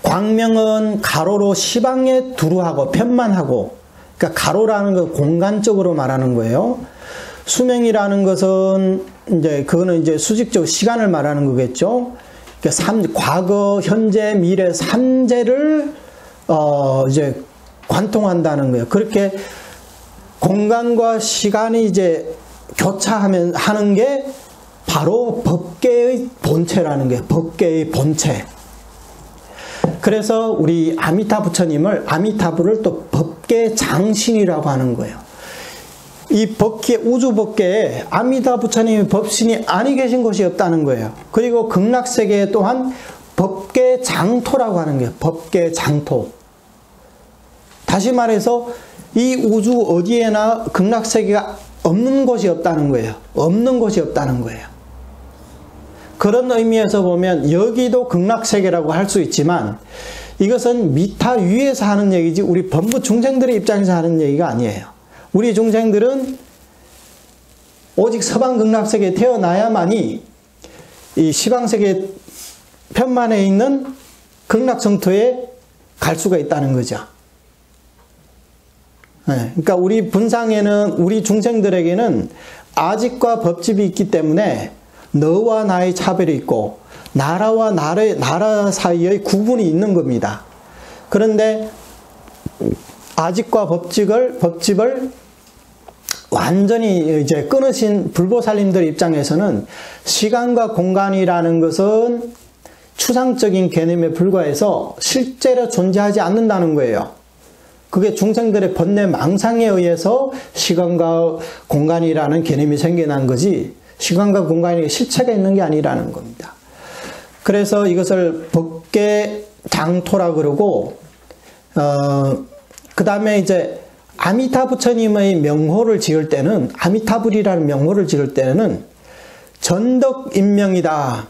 광명은 가로로 시방에 두루하고 편만하고, 그러니까 가로라는 건 공간적으로 말하는 거예요. 수명이라는 것은 그거는 이제 수직적 시간을 말하는 거겠죠. 그러니까 과거, 현재, 미래 3재를 이제 관통한다는 거예요. 그렇게 공간과 시간이 이제 하는 게 바로 법계의 본체라는 거예요. 법계의 본체. 그래서 우리 아미타 부처님을, 아미타부를 또 법계 장신이라고 하는 거예요. 이 법계, 우주 법계에 아미타 부처님의 법신이 아니 계신 곳이 없다는 거예요. 그리고 극락세계에 또한 법계 장토라고 하는 거예요. 법계 장토. 다시 말해서 이 우주 어디에나 극락세계가 없는 곳이 없다는 거예요. 없는 곳이 없다는 거예요. 그런 의미에서 보면 여기도 극락세계라고 할 수 있지만 이것은 미타 위에서 하는 얘기지 우리 범부 중생들의 입장에서 하는 얘기가 아니에요. 우리 중생들은 오직 서방 극락세계에 태어나야만이 이 시방세계 편만에 있는 극락성토에 갈 수가 있다는 거죠. 네, 그러니까 우리 분상에는 우리 중생들에게는 아직과 법집이 있기 때문에 너와 나의 차별이 있고 나라와 나라 사이의 구분이 있는 겁니다. 그런데 아직과 법집을 완전히 이제 끊으신 불보살님들 입장에서는 시간과 공간이라는 것은 추상적인 개념에 불과해서 실제로 존재하지 않는다는 거예요. 그게 중생들의 번뇌 망상에 의해서 시간과 공간이라는 개념이 생겨난 거지 시간과 공간이 실체가 있는 게 아니라는 겁니다. 그래서 이것을 법계장토라 그러고 그 다음에 이제 아미타 부처님의 명호를 지을 때는 아미타불이라는 명호를 지을 때는 전덕인명이다.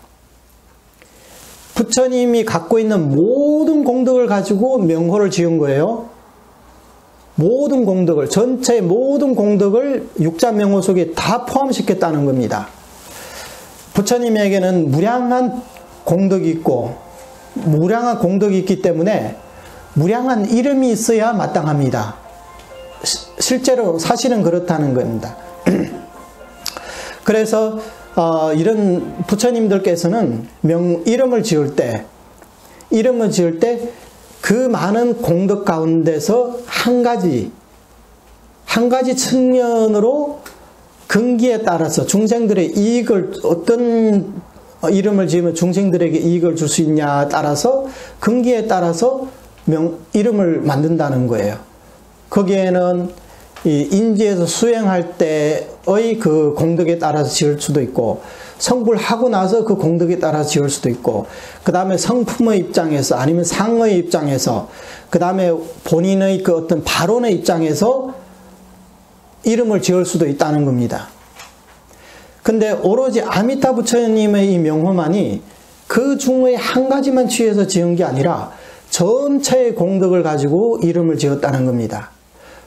부처님이 갖고 있는 모든 공덕을 가지고 명호를 지은 거예요. 모든 공덕을, 전체 모든 공덕을 육자명호 속에 다 포함시켰다는 겁니다. 부처님에게는 무량한 공덕이 있고 무량한 공덕이 있기 때문에 무량한 이름이 있어야 마땅합니다. 실제로 사실은 그렇다는 겁니다. 그래서 이런 부처님들께서는 이름을 지을 때 그 많은 공덕 가운데서 한 가지 측면으로 근기에 따라서 중생들의 이익을 어떤 이름을 지으면 중생들에게 이익을 줄 수 있냐에 따라서 근기에 따라서 이름을 만든다는 거예요. 거기에는 이 인지에서 수행할 때의 그 공덕에 따라서 지을 수도 있고 성불 하고 나서 그 공덕에 따라서 지을 수도 있고 그 다음에 성품의 입장에서 아니면 상의 입장에서 그 다음에 본인의 그 어떤 발언의 입장에서 이름을 지을 수도 있다는 겁니다. 근데 오로지 아미타 부처님의 이 명호만이 그 중의 한 가지만 취해서 지은 게 아니라 전체의 공덕을 가지고 이름을 지었다는 겁니다.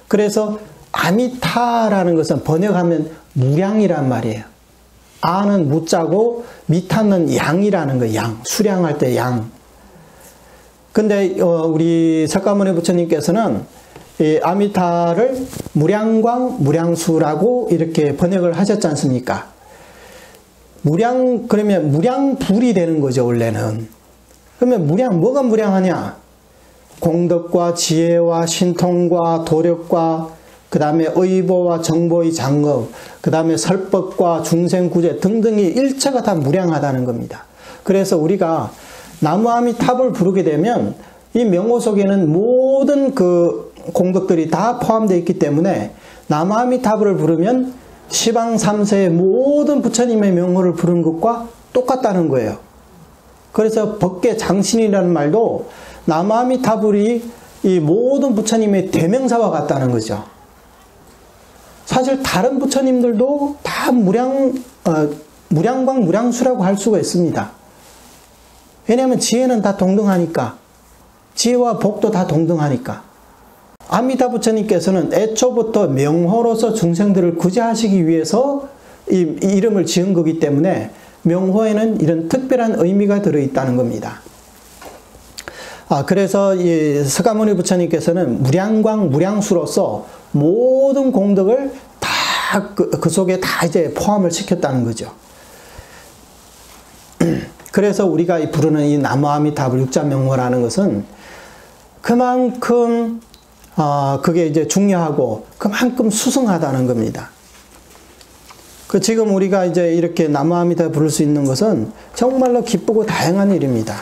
그래서 아미타라는 것은 번역하면 무량이란 말이에요. 아는 무자고 미타는 양이라는 거예요. 양, 수량할 때 양. 근데 우리 석가모니 부처님께서는 이 아미타를 무량광, 무량수라고 이렇게 번역을 하셨지 않습니까? 그러면 무량불이 되는 거죠, 원래는. 그러면 뭐가 무량하냐? 공덕과 지혜와 신통과 도력과 그 다음에 의보와 정보의 장업, 그 다음에 설법과 중생구제 등등이 일체가 다 무량하다는 겁니다. 그래서 우리가 나무아미탑을 부르게 되면 이 명호 속에는 모든 그 공덕들이 다 포함되어 있기 때문에 나무아미탑을 부르면 시방 3세의 모든 부처님의 명호를 부르는 것과 똑같다는 거예요. 그래서 법계장신이라는 말도 나무아미타불이 이 모든 부처님의 대명사와 같다는 거죠. 사실 다른 부처님들도 다 무량광 무량수라고 할 수가 있습니다. 왜냐하면 지혜는 다 동등하니까. 지혜와 복도 다 동등하니까. 아미타 부처님께서는 애초부터 명호로서 중생들을 구제하시기 위해서 이 이름을 지은 거기 때문에 명호에는 이런 특별한 의미가 들어있다는 겁니다. 그래서 이 석가모니 부처님께서는 무량광 무량수로서 모든 공덕을 다 그 속에 다 이제 포함을 시켰다는 거죠. 그래서 우리가 부르는 이 나무아미타불 육자명호라는 것은 그만큼 그게 이제 중요하고 그만큼 수승하다는 겁니다. 지금 우리가 이제 이렇게 나무아미타 부를 수 있는 것은 정말로 기쁘고 다양한 일입니다.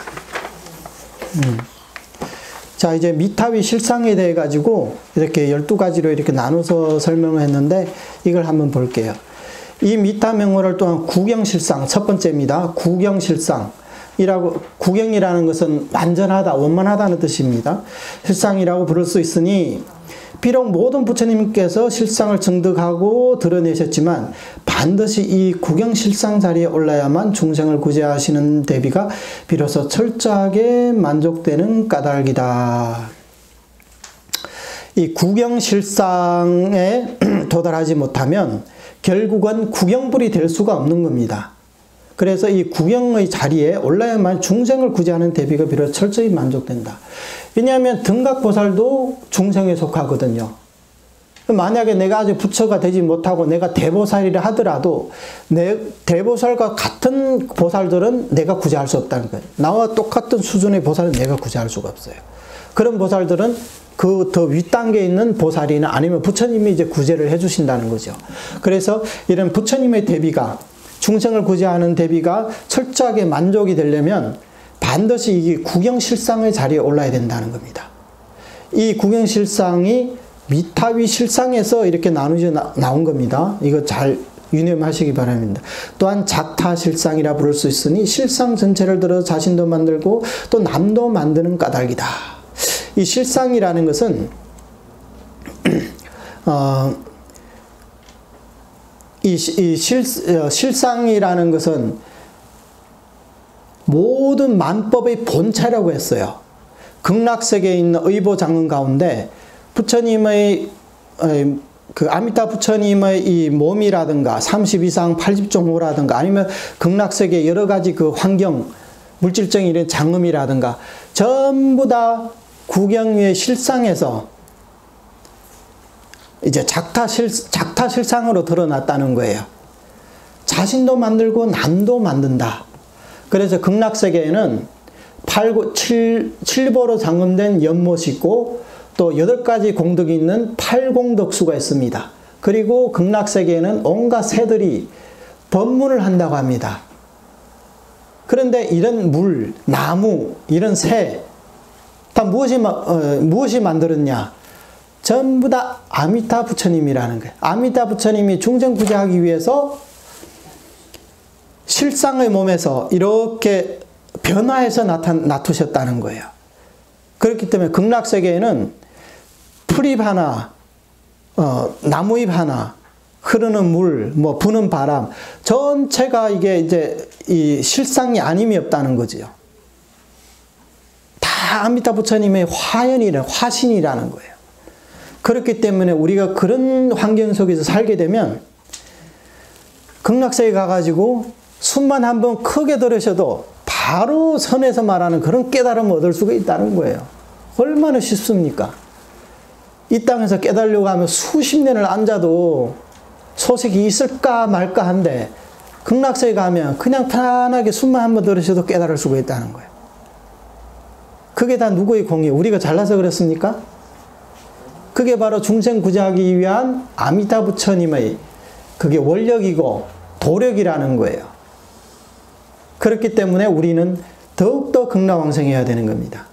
자, 이제 미타위 실상에 대해 가지고 이렇게 12가지로 이렇게 나눠서 설명을 했는데 이걸 한번 볼게요. 이 미타명호를 또한 구경실상, 첫 번째입니다. 구경실상이라고, 구경이라는 것은 완전하다, 원만하다는 뜻입니다. 실상이라고 부를 수 있으니 비록 모든 부처님께서 실상을 증득하고 드러내셨지만 반드시 이 구경실상 자리에 올라야만 중생을 구제하시는 대비가 비로소 철저하게 만족되는 까닭이다. 이 구경실상에 도달하지 못하면 결국은 구경불이 될 수가 없는 겁니다. 그래서 이 구경의 자리에 올라야만 중생을 구제하는 대비가 비로소 철저히 만족된다. 왜냐하면 등각보살도 중생에 속하거든요. 만약에 내가 아직 부처가 되지 못하고 내가 대보살이라 하더라도 내 대보살과 같은 보살들은 내가 구제할 수 없다는 거예요. 나와 똑같은 수준의 보살은 내가 구제할 수가 없어요. 그런 보살들은 그 더 윗단계에 있는 보살이나 아니면 부처님이 이제 구제를 해주신다는 거죠. 그래서 이런 부처님의 대비가 중생을 구제하는 대비가 철저하게 만족이 되려면 반드시 이 구경실상의 자리에 올라야 된다는 겁니다. 이 구경실상이 미타위 실상에서 이렇게 나누어져 나온 겁니다. 이거 잘 유념하시기 바랍니다. 또한 작타실상이라 부를 수 있으니 실상 전체를 들어 자신도 만들고 또 남도 만드는 까닭이다. 이 실상이라는 것은 실상이라는 것은 모든 만법의 본체라고 했어요. 극락세계에 있는 의보장은 가운데 부처님의 그 아미타 부처님의 이 몸이라든가 32상 80종호라든가 아니면 극락세계 여러 가지 그 환경 물질적인 이런 장음이라든가 전부 다 구경위의 실상에서 이제 작타실상으로 드러났다는 거예요. 자신도 만들고 남도 만든다. 그래서 극락세계에는 7보로 장음된 연못이 있고 또 8가지 공덕이 있는 8공덕수가 있습니다. 그리고 극락세계에는 온갖 새들이 번문을 한다고 합니다. 그런데 이런 물, 나무, 이런 새 다 무엇이 만들었냐? 전부 다 아미타 부처님이라는 거예요. 아미타 부처님이 중생 구제하기 위해서 실상의 몸에서 이렇게 변화해서 나타셨다는 거예요. 그렇기 때문에 극락세계에는 풀잎 하나, 나무잎 하나, 흐르는 물, 뭐 부는 바람, 전체가 이게 이제 이 실상이 아님이 없다는 거지요. 다 아미타 부처님의 화신이라는 거예요. 그렇기 때문에 우리가 그런 환경 속에서 살게 되면 극락세계 가가지고 숨만 한번 크게 들으셔도 바로 선에서 말하는 그런 깨달음을 얻을 수가 있다는 거예요. 얼마나 쉽습니까? 이 땅에서 깨달으려고 하면 수십 년을 앉아도 소식이 있을까 말까 한데 극락세계 가면 그냥 편안하게 숨만 한번 들으셔도 깨달을 수가 있다는 거예요. 그게 다 누구의 공이에요? 우리가 잘나서 그렇습니까? 그게 바로 중생 구제하기 위한 아미타 부처님의 그게 원력이고 도력이라는 거예요. 그렇기 때문에 우리는 더욱더 극락왕생해야 되는 겁니다.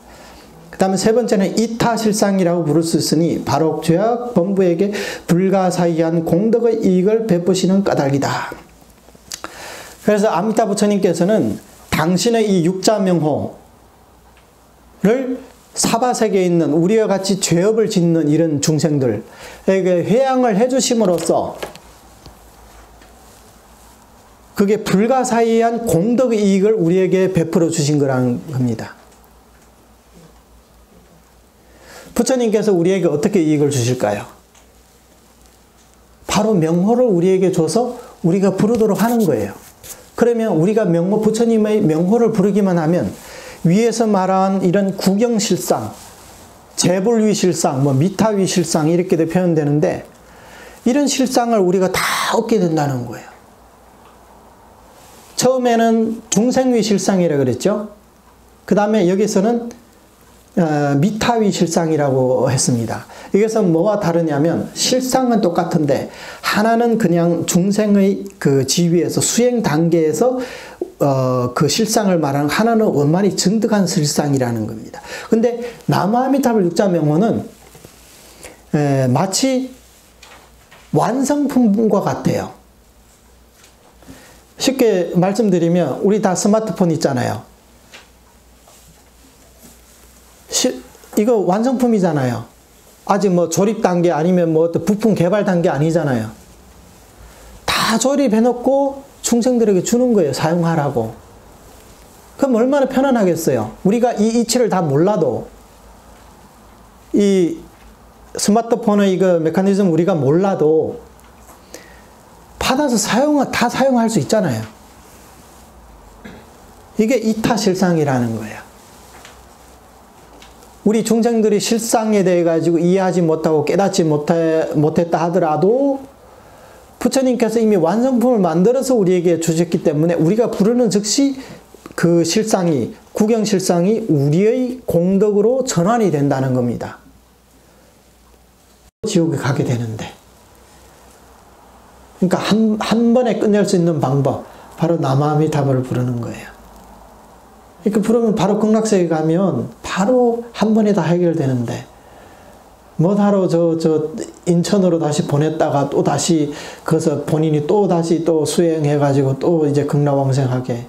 그 다음에 세 번째는 이타실상이라고 부를 수 있으니 바로 죄악 범부에게 불가사의한 공덕의 이익을 베푸시는 까닭이다. 그래서 아미타 부처님께서는 당신의 이 육자명호를 사바세계에 있는 우리와 같이 죄업을 짓는 이런 중생들에게 회양을 해주심으로써 그게 불가사의한 공덕의 이익을 우리에게 베풀어 주신 거라는 겁니다. 부처님께서 우리에게 어떻게 이익을 주실까요? 바로 명호를 우리에게 줘서 우리가 부르도록 하는 거예요. 그러면 우리가 부처님의 명호를 부르기만 하면 위에서 말한 이런 구경실상, 재불위실상, 미타위실상 이렇게 표현되는데 이런 실상을 우리가 다 얻게 된다는 거예요. 처음에는 중생위실상이라고 그랬죠. 그 다음에 여기서는 미타위실상이라고 했습니다. 이것은 뭐와 다르냐면 실상은 똑같은데 하나는 그냥 중생의 그 지위에서 수행 단계에서 그 실상을 말하는 하나는 원만히 증득한 실상이라는 겁니다. 근데 남아미타불 육자명호는 마치 완성품과 같아요. 쉽게 말씀드리면 우리 다 스마트폰 있잖아요. 이거 완성품이잖아요. 아직 뭐 조립 단계 아니면 뭐 어떤 부품 개발 단계 아니잖아요. 다 조립해놓고 중생들에게 주는 거예요. 사용하라고. 그럼 얼마나 편안하겠어요. 우리가 이 이치를 다 몰라도 이 스마트폰의 이거 메커니즘 우리가 몰라도 받아서 다 사용할 수 있잖아요. 이게 이타실상이라는 거예요. 우리 중생들이 실상에 대해 가지고 이해하지 못하고 깨닫지 못했다 하더라도 부처님께서 이미 완성품을 만들어서 우리에게 주셨기 때문에 우리가 부르는 즉시 그 실상이, 구경실상이 우리의 공덕으로 전환이 된다는 겁니다. 지옥에 가게 되는데. 그러니까 한 번에 끝낼 수 있는 방법, 바로 남아미타불을 부르는 거예요. 이렇게 부르면 바로 극락세계 가면 바로 한 번에 다 해결되는데, 뭐하러 저 인천으로 다시 보냈다가 또 다시 거기서 본인이 또 다시 또 수행해가지고 또 이제 극락왕생하게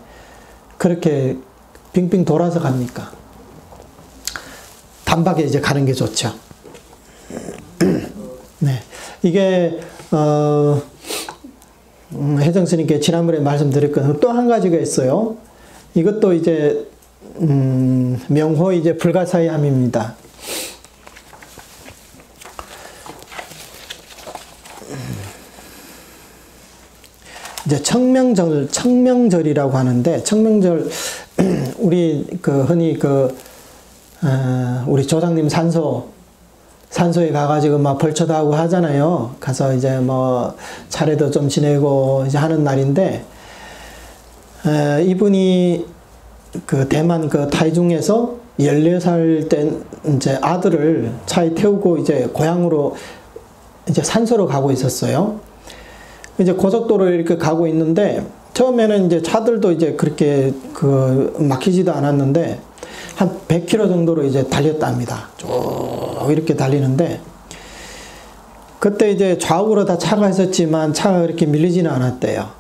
그렇게 빙빙 돌아서 갑니까? 단박에 이제 가는 게 좋죠. 네. 이게, 혜정스님께 지난번에 말씀드렸거든요. 또 한 가지가 있어요. 이것도 이제, 명호 이제 불가사의함입니다. 이제 청명절이라고 하는데, 청명절, 우리 흔히 우리 조상님 산소에 가가지고 막 벌초도 하고 하잖아요. 가서 이제 뭐 차례도 좀 지내고 이제 하는 날인데, 이분이 대만 타이중에서 14살 된 이제 아들을 차에 태우고 이제 고향으로 이제 산소로 가고 있었어요. 이제 고속도로를 이렇게 가고 있는데, 처음에는 이제 차들도 이제 그렇게 막히지도 않았는데, 한 100km 정도로 이제 달렸답니다. 쭉 이렇게 달리는데, 그때 이제 좌우로 다 차가 있었지만 차가 이렇게 밀리지는 않았대요.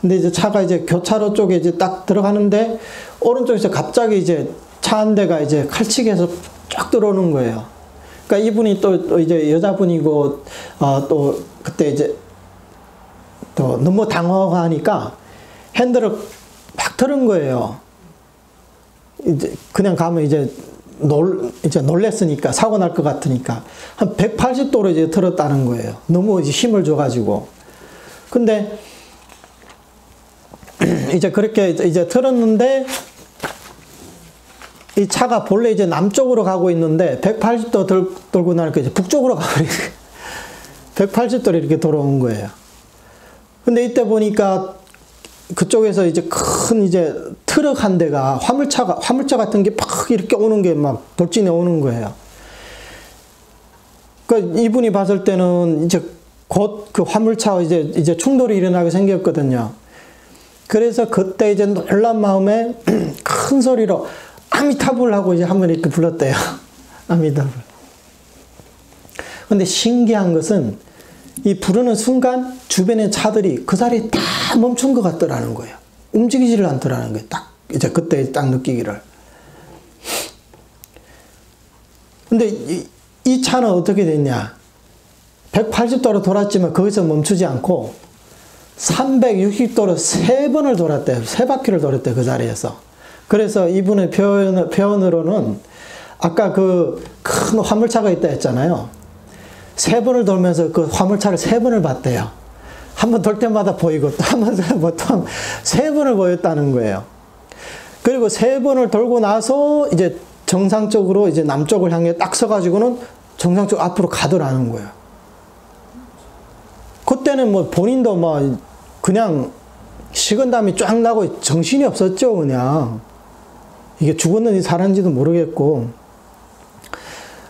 근데 이제 차가 이제 교차로 쪽에 이제 딱 들어가는데, 오른쪽에서 갑자기 이제 차 한 대가 이제 칼치기해서 쫙 들어오는 거예요. 그러니까 이분이 또 이제 여자분이고, 또 그때 이제 또 너무 당황하니까 핸들을 막 틀은 거예요. 이제 그냥 가면 이제 놀랬으니까, 사고 날 것 같으니까 한 180도로 이제 틀었다는 거예요. 너무 이제 힘을 줘가지고. 근데 이제 그렇게 이제 틀었는데, 이 차가 본래 이제 남쪽으로 가고 있는데 180도 돌고 나니까 이제 북쪽으로 가버리고 180도로 이렇게 돌아온 거예요. 근데 이때 보니까 그쪽에서 이제 큰 이제 트럭 한 대가 화물차 같은 게 팍 이렇게 오는 게 막 돌진해 오는 거예요. 그러니까 이분이 봤을 때는 이제 곧 그 화물차와 이제 충돌이 일어나게 생겼거든요. 그래서 그때 이제 놀란 마음에 큰 소리로 아미타불 하고 이제 한번 이렇게 불렀대요. 아미타불. 근데 신기한 것은 이 부르는 순간 주변의 차들이 그 자리에 다 멈춘 것 같더라는 거예요. 움직이지를 않더라는 거예요. 딱 이제 그때 딱 느끼기를. 근데 이 차는 어떻게 됐냐? 180도로 돌았지만 거기서 멈추지 않고 360도로 3번을 돌았대요. 3바퀴를 돌았대요. 그 자리에서. 그래서 이분의 표현으로는 아까 그 큰 화물차가 있다 했잖아요. 3번을 돌면서 그 화물차를 3번을 봤대요. 한 번 돌 때마다 보이고 또 한 번 보통 3번을 보였다는 거예요. 그리고 3번을 돌고 나서 이제 정상적으로 이제 남쪽을 향해 딱 서가지고는 정상적 앞으로 가더라는 거예요. 그때는 뭐 본인도 뭐 그냥 식은땀이 쫙 나고 정신이 없었죠. 그냥 이게 죽었는지 살았는지도 모르겠고,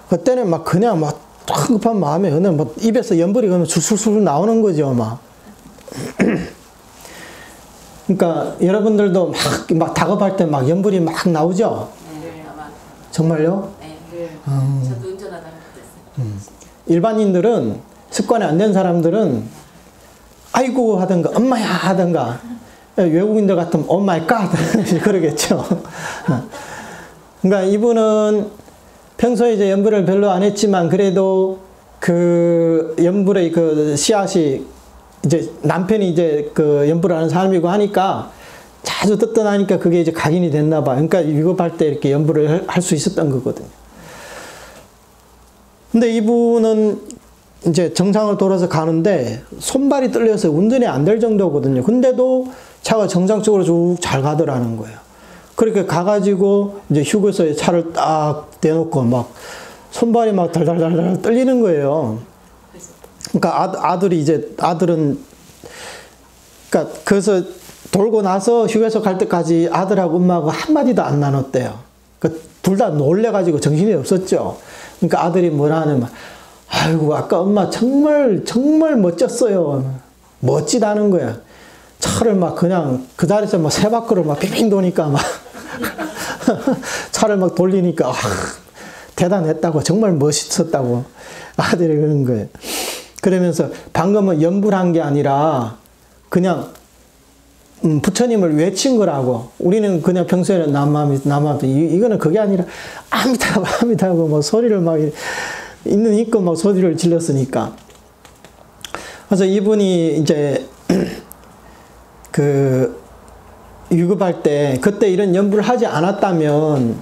그때는 막 그냥 막 급한 마음에 그냥 뭐 입에서 연불이 그냥 술술술 나오는 거죠. 막 그러니까 여러분들도 막 다급할 때 막 연불이 막 나오죠. 네, 아마. 정말요? 네. 저도 운전하다가 그랬어요. 일반인들은 습관이 안 된 사람들은 아이고 하든가 엄마야 하든가, 외국인들 같으면 오 마이 갓 그러겠죠. 그러니까 이분은 평소에 이제 연불을 별로 안 했지만 그래도 그 연불의 그 씨앗이 이제 남편이 이제 그 연불을 하는 사람이고 하니까 자주 뜯어나니까 그게 이제 각인이 됐나 봐. 그러니까 위급할 때 이렇게 연불을 할 수 있었던 거거든요. 근데 이분은 이제 정상을 돌아서 가는데 손발이 떨려서 운전이 안 될 정도거든요. 근데도 차가 정상적으로 쭉 잘 가더라는 거예요. 그렇게 가가지고 이제 휴게소에 차를 딱 대놓고 막 손발이 막 달달달달 떨리는 거예요. 그러니까 아들은 그러니까 그래서 돌고 나서 휴게소 갈 때까지 아들하고 엄마하고 한마디도 안 나눴대요. 그러니까 둘 다 놀래가지고 정신이 없었죠. 그러니까 아들이 뭐라 하냐면, 아이고, 아까 엄마 정말 멋졌어요. 멋지다는 거야. 차를 막 그냥 그 자리에서 막 세 바퀴를 막 빙빙 도니까 막 차를 막 돌리니까 대단했다고, 정말 멋있었다고 아들이 그러는 거예요. 그러면서 방금은 연불한 게 아니라 그냥 부처님을 외친 거라고. 우리는 그냥 평소에는 남마음이 이거는 그게 아니라 아미타고 뭐 소리를 막 있는 힘껏 막 소리를 질렀으니까. 그래서 이분이 이제 그 유급할 때 그때 이런 연불을 하지 않았다면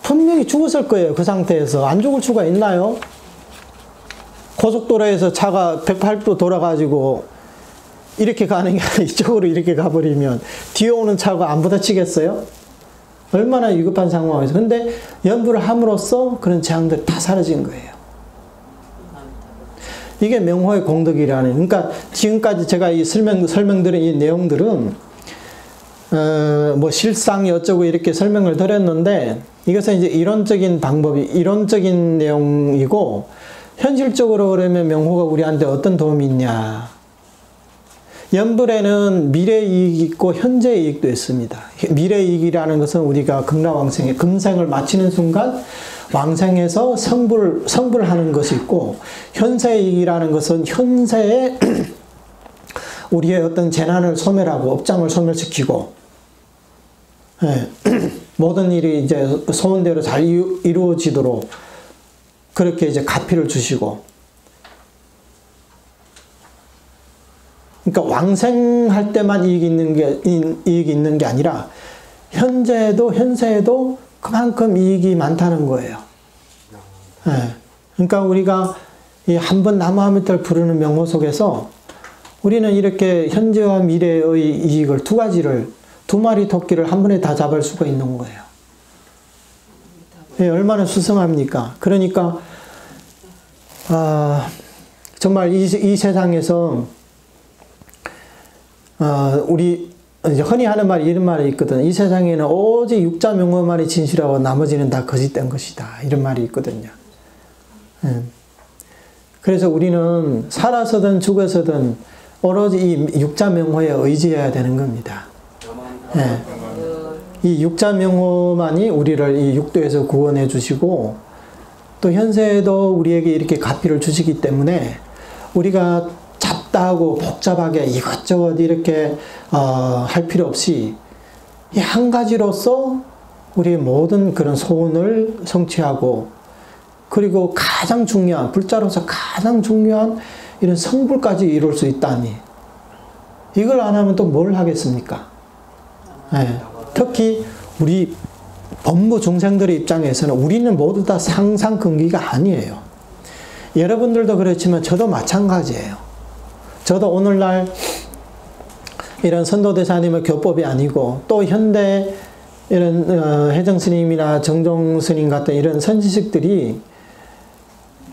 분명히 죽었을 거예요. 그 상태에서. 안 죽을 수가 있나요? 고속도로에서 차가 180도 돌아가지고 이렇게 가는 게 아니라 이쪽으로 이렇게 가버리면 뒤에 오는 차가 안 부딪히겠어요? 얼마나 위급한 상황에서. 근데 연불을 함으로써 그런 재앙들이 다 사라진 거예요. 이게 명호의 공덕이라는. 그러니까 지금까지 제가 이 설명드린 이 내용들은 뭐 실상이 어쩌고 이렇게 설명을 드렸는데 이것은 이제 이론적인 이론적인 내용이고 현실적으로 그러면 명호가 우리한테 어떤 도움이 있냐. 연불에는 미래이익이 있고 현재이익도 있습니다. 미래이익이라는 것은 우리가 극락왕생에 금생을 마치는 순간 왕생에서 성불하는 것이 있고, 현세이익이라는 것은 현세에 우리의 어떤 재난을 소멸하고 업장을 소멸시키고, 예, 모든 일이 이제 소원대로 잘 이루어지도록 그렇게 이제 가피를 주시고, 그러니까 왕생할 때만 이익이 있는 게 아니라 현세에도 그만큼 이익이 많다는 거예요. 네. 그러니까 우리가 이 한 번 나무아미타를 부르는 명호 속에서 우리는 이렇게 현재와 미래의 이익을 두 마리 토끼를 한 번에 다 잡을 수가 있는 거예요. 네, 얼마나 수승합니까? 그러니까 정말 이 세상에서 우리 이제 흔히 하는 말이 이런 말이 있거든. 이 세상에는 오직 육자명호만이 진실하고 나머지는 다 거짓된 것이다. 이런 말이 있거든요. 그래서 우리는 살아서든 죽어서든 오로지 이 육자명호에 의지해야 되는 겁니다. 이 육자명호만이 우리를 이 육도에서 구원해 주시고 또 현세에도 우리에게 이렇게 가피를 주시기 때문에 우리가 잡다하고 복잡하게 이것저것 이렇게 할 필요 없이 이 한 가지로서 우리의 모든 그런 소원을 성취하고, 그리고 가장 중요한, 불자로서 가장 중요한 이런 성불까지 이룰 수 있다니, 이걸 안 하면 또 뭘 하겠습니까? 네. 특히 우리 법무 중생들의 입장에서는 우리는 모두 다 상상근기가 아니에요. 여러분들도 그렇지만 저도 마찬가지예요. 저도 오늘날 이런 선도대사님의 교법이 아니고 또 현대 이런 혜정스님이나 정종스님 같은 이런 선지식들이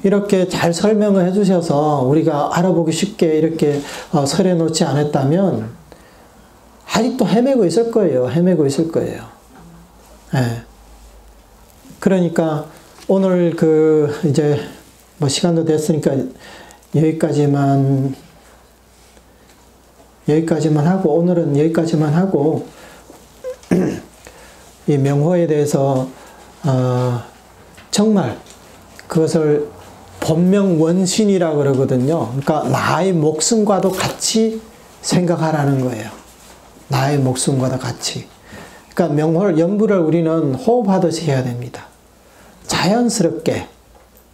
이렇게 잘 설명을 해주셔서 우리가 알아보기 쉽게 이렇게 설해 놓지 않았다면 아직도 헤매고 있을 거예요. 헤매고 있을 거예요. 네. 그러니까 오늘 이제 뭐 시간도 됐으니까 여기까지만 하고, 오늘은 여기까지만 하고, 이 명호에 대해서 정말 그것을 본명원신이라고 그러거든요. 그러니까 나의 목숨과도 같이 생각하라는 거예요. 나의 목숨과도 같이. 그러니까 연불을 우리는 호흡하듯이 해야 됩니다. 자연스럽게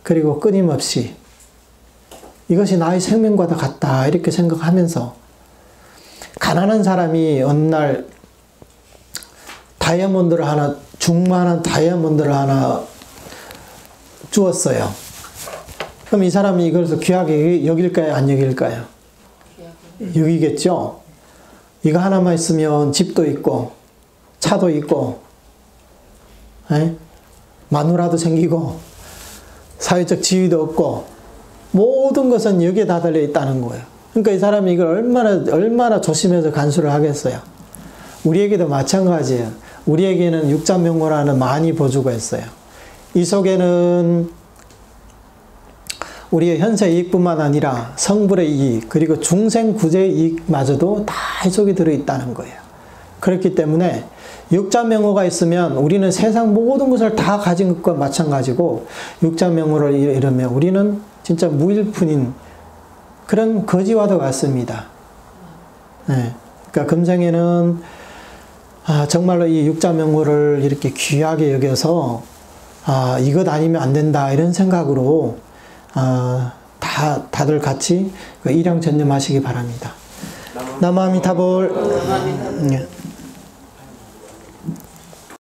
그리고 끊임없이 이것이 나의 생명과도 같다 이렇게 생각하면서 가난한 사람이 어느 날 다이아몬드를 하나 중만한 다이아몬드를 하나 주었어요. 그럼 이 사람이 이것을 귀하게 여길까요? 안 여길까요? 여기겠죠? 이거 하나만 있으면 집도 있고 차도 있고 마누라도 생기고 사회적 지위도 없고 모든 것은 여기에 다 달려 있다는 거예요. 그러니까 이 사람이 이걸 얼마나 조심해서 간수를 하겠어요. 우리에게도 마찬가지예요. 우리에게는 육자명호라는 많이 보조가 있어요. 이 속에는 우리의 현세 이익뿐만 아니라 성불의 이익 그리고 중생 구제의 이익마저도 다 이 속에 들어있다는 거예요. 그렇기 때문에 육자명호가 있으면 우리는 세상 모든 것을 다 가진 것과 마찬가지고 육자명호를 잃으면 우리는 진짜 무일푼인 그런 거지와도 같습니다. 네. 그러니까 금생에는 정말로 이 육자명호를 이렇게 귀하게 여겨서 이것 아니면 안 된다 이런 생각으로 다들 같이 일양전념하시기 바랍니다. 나마미타볼.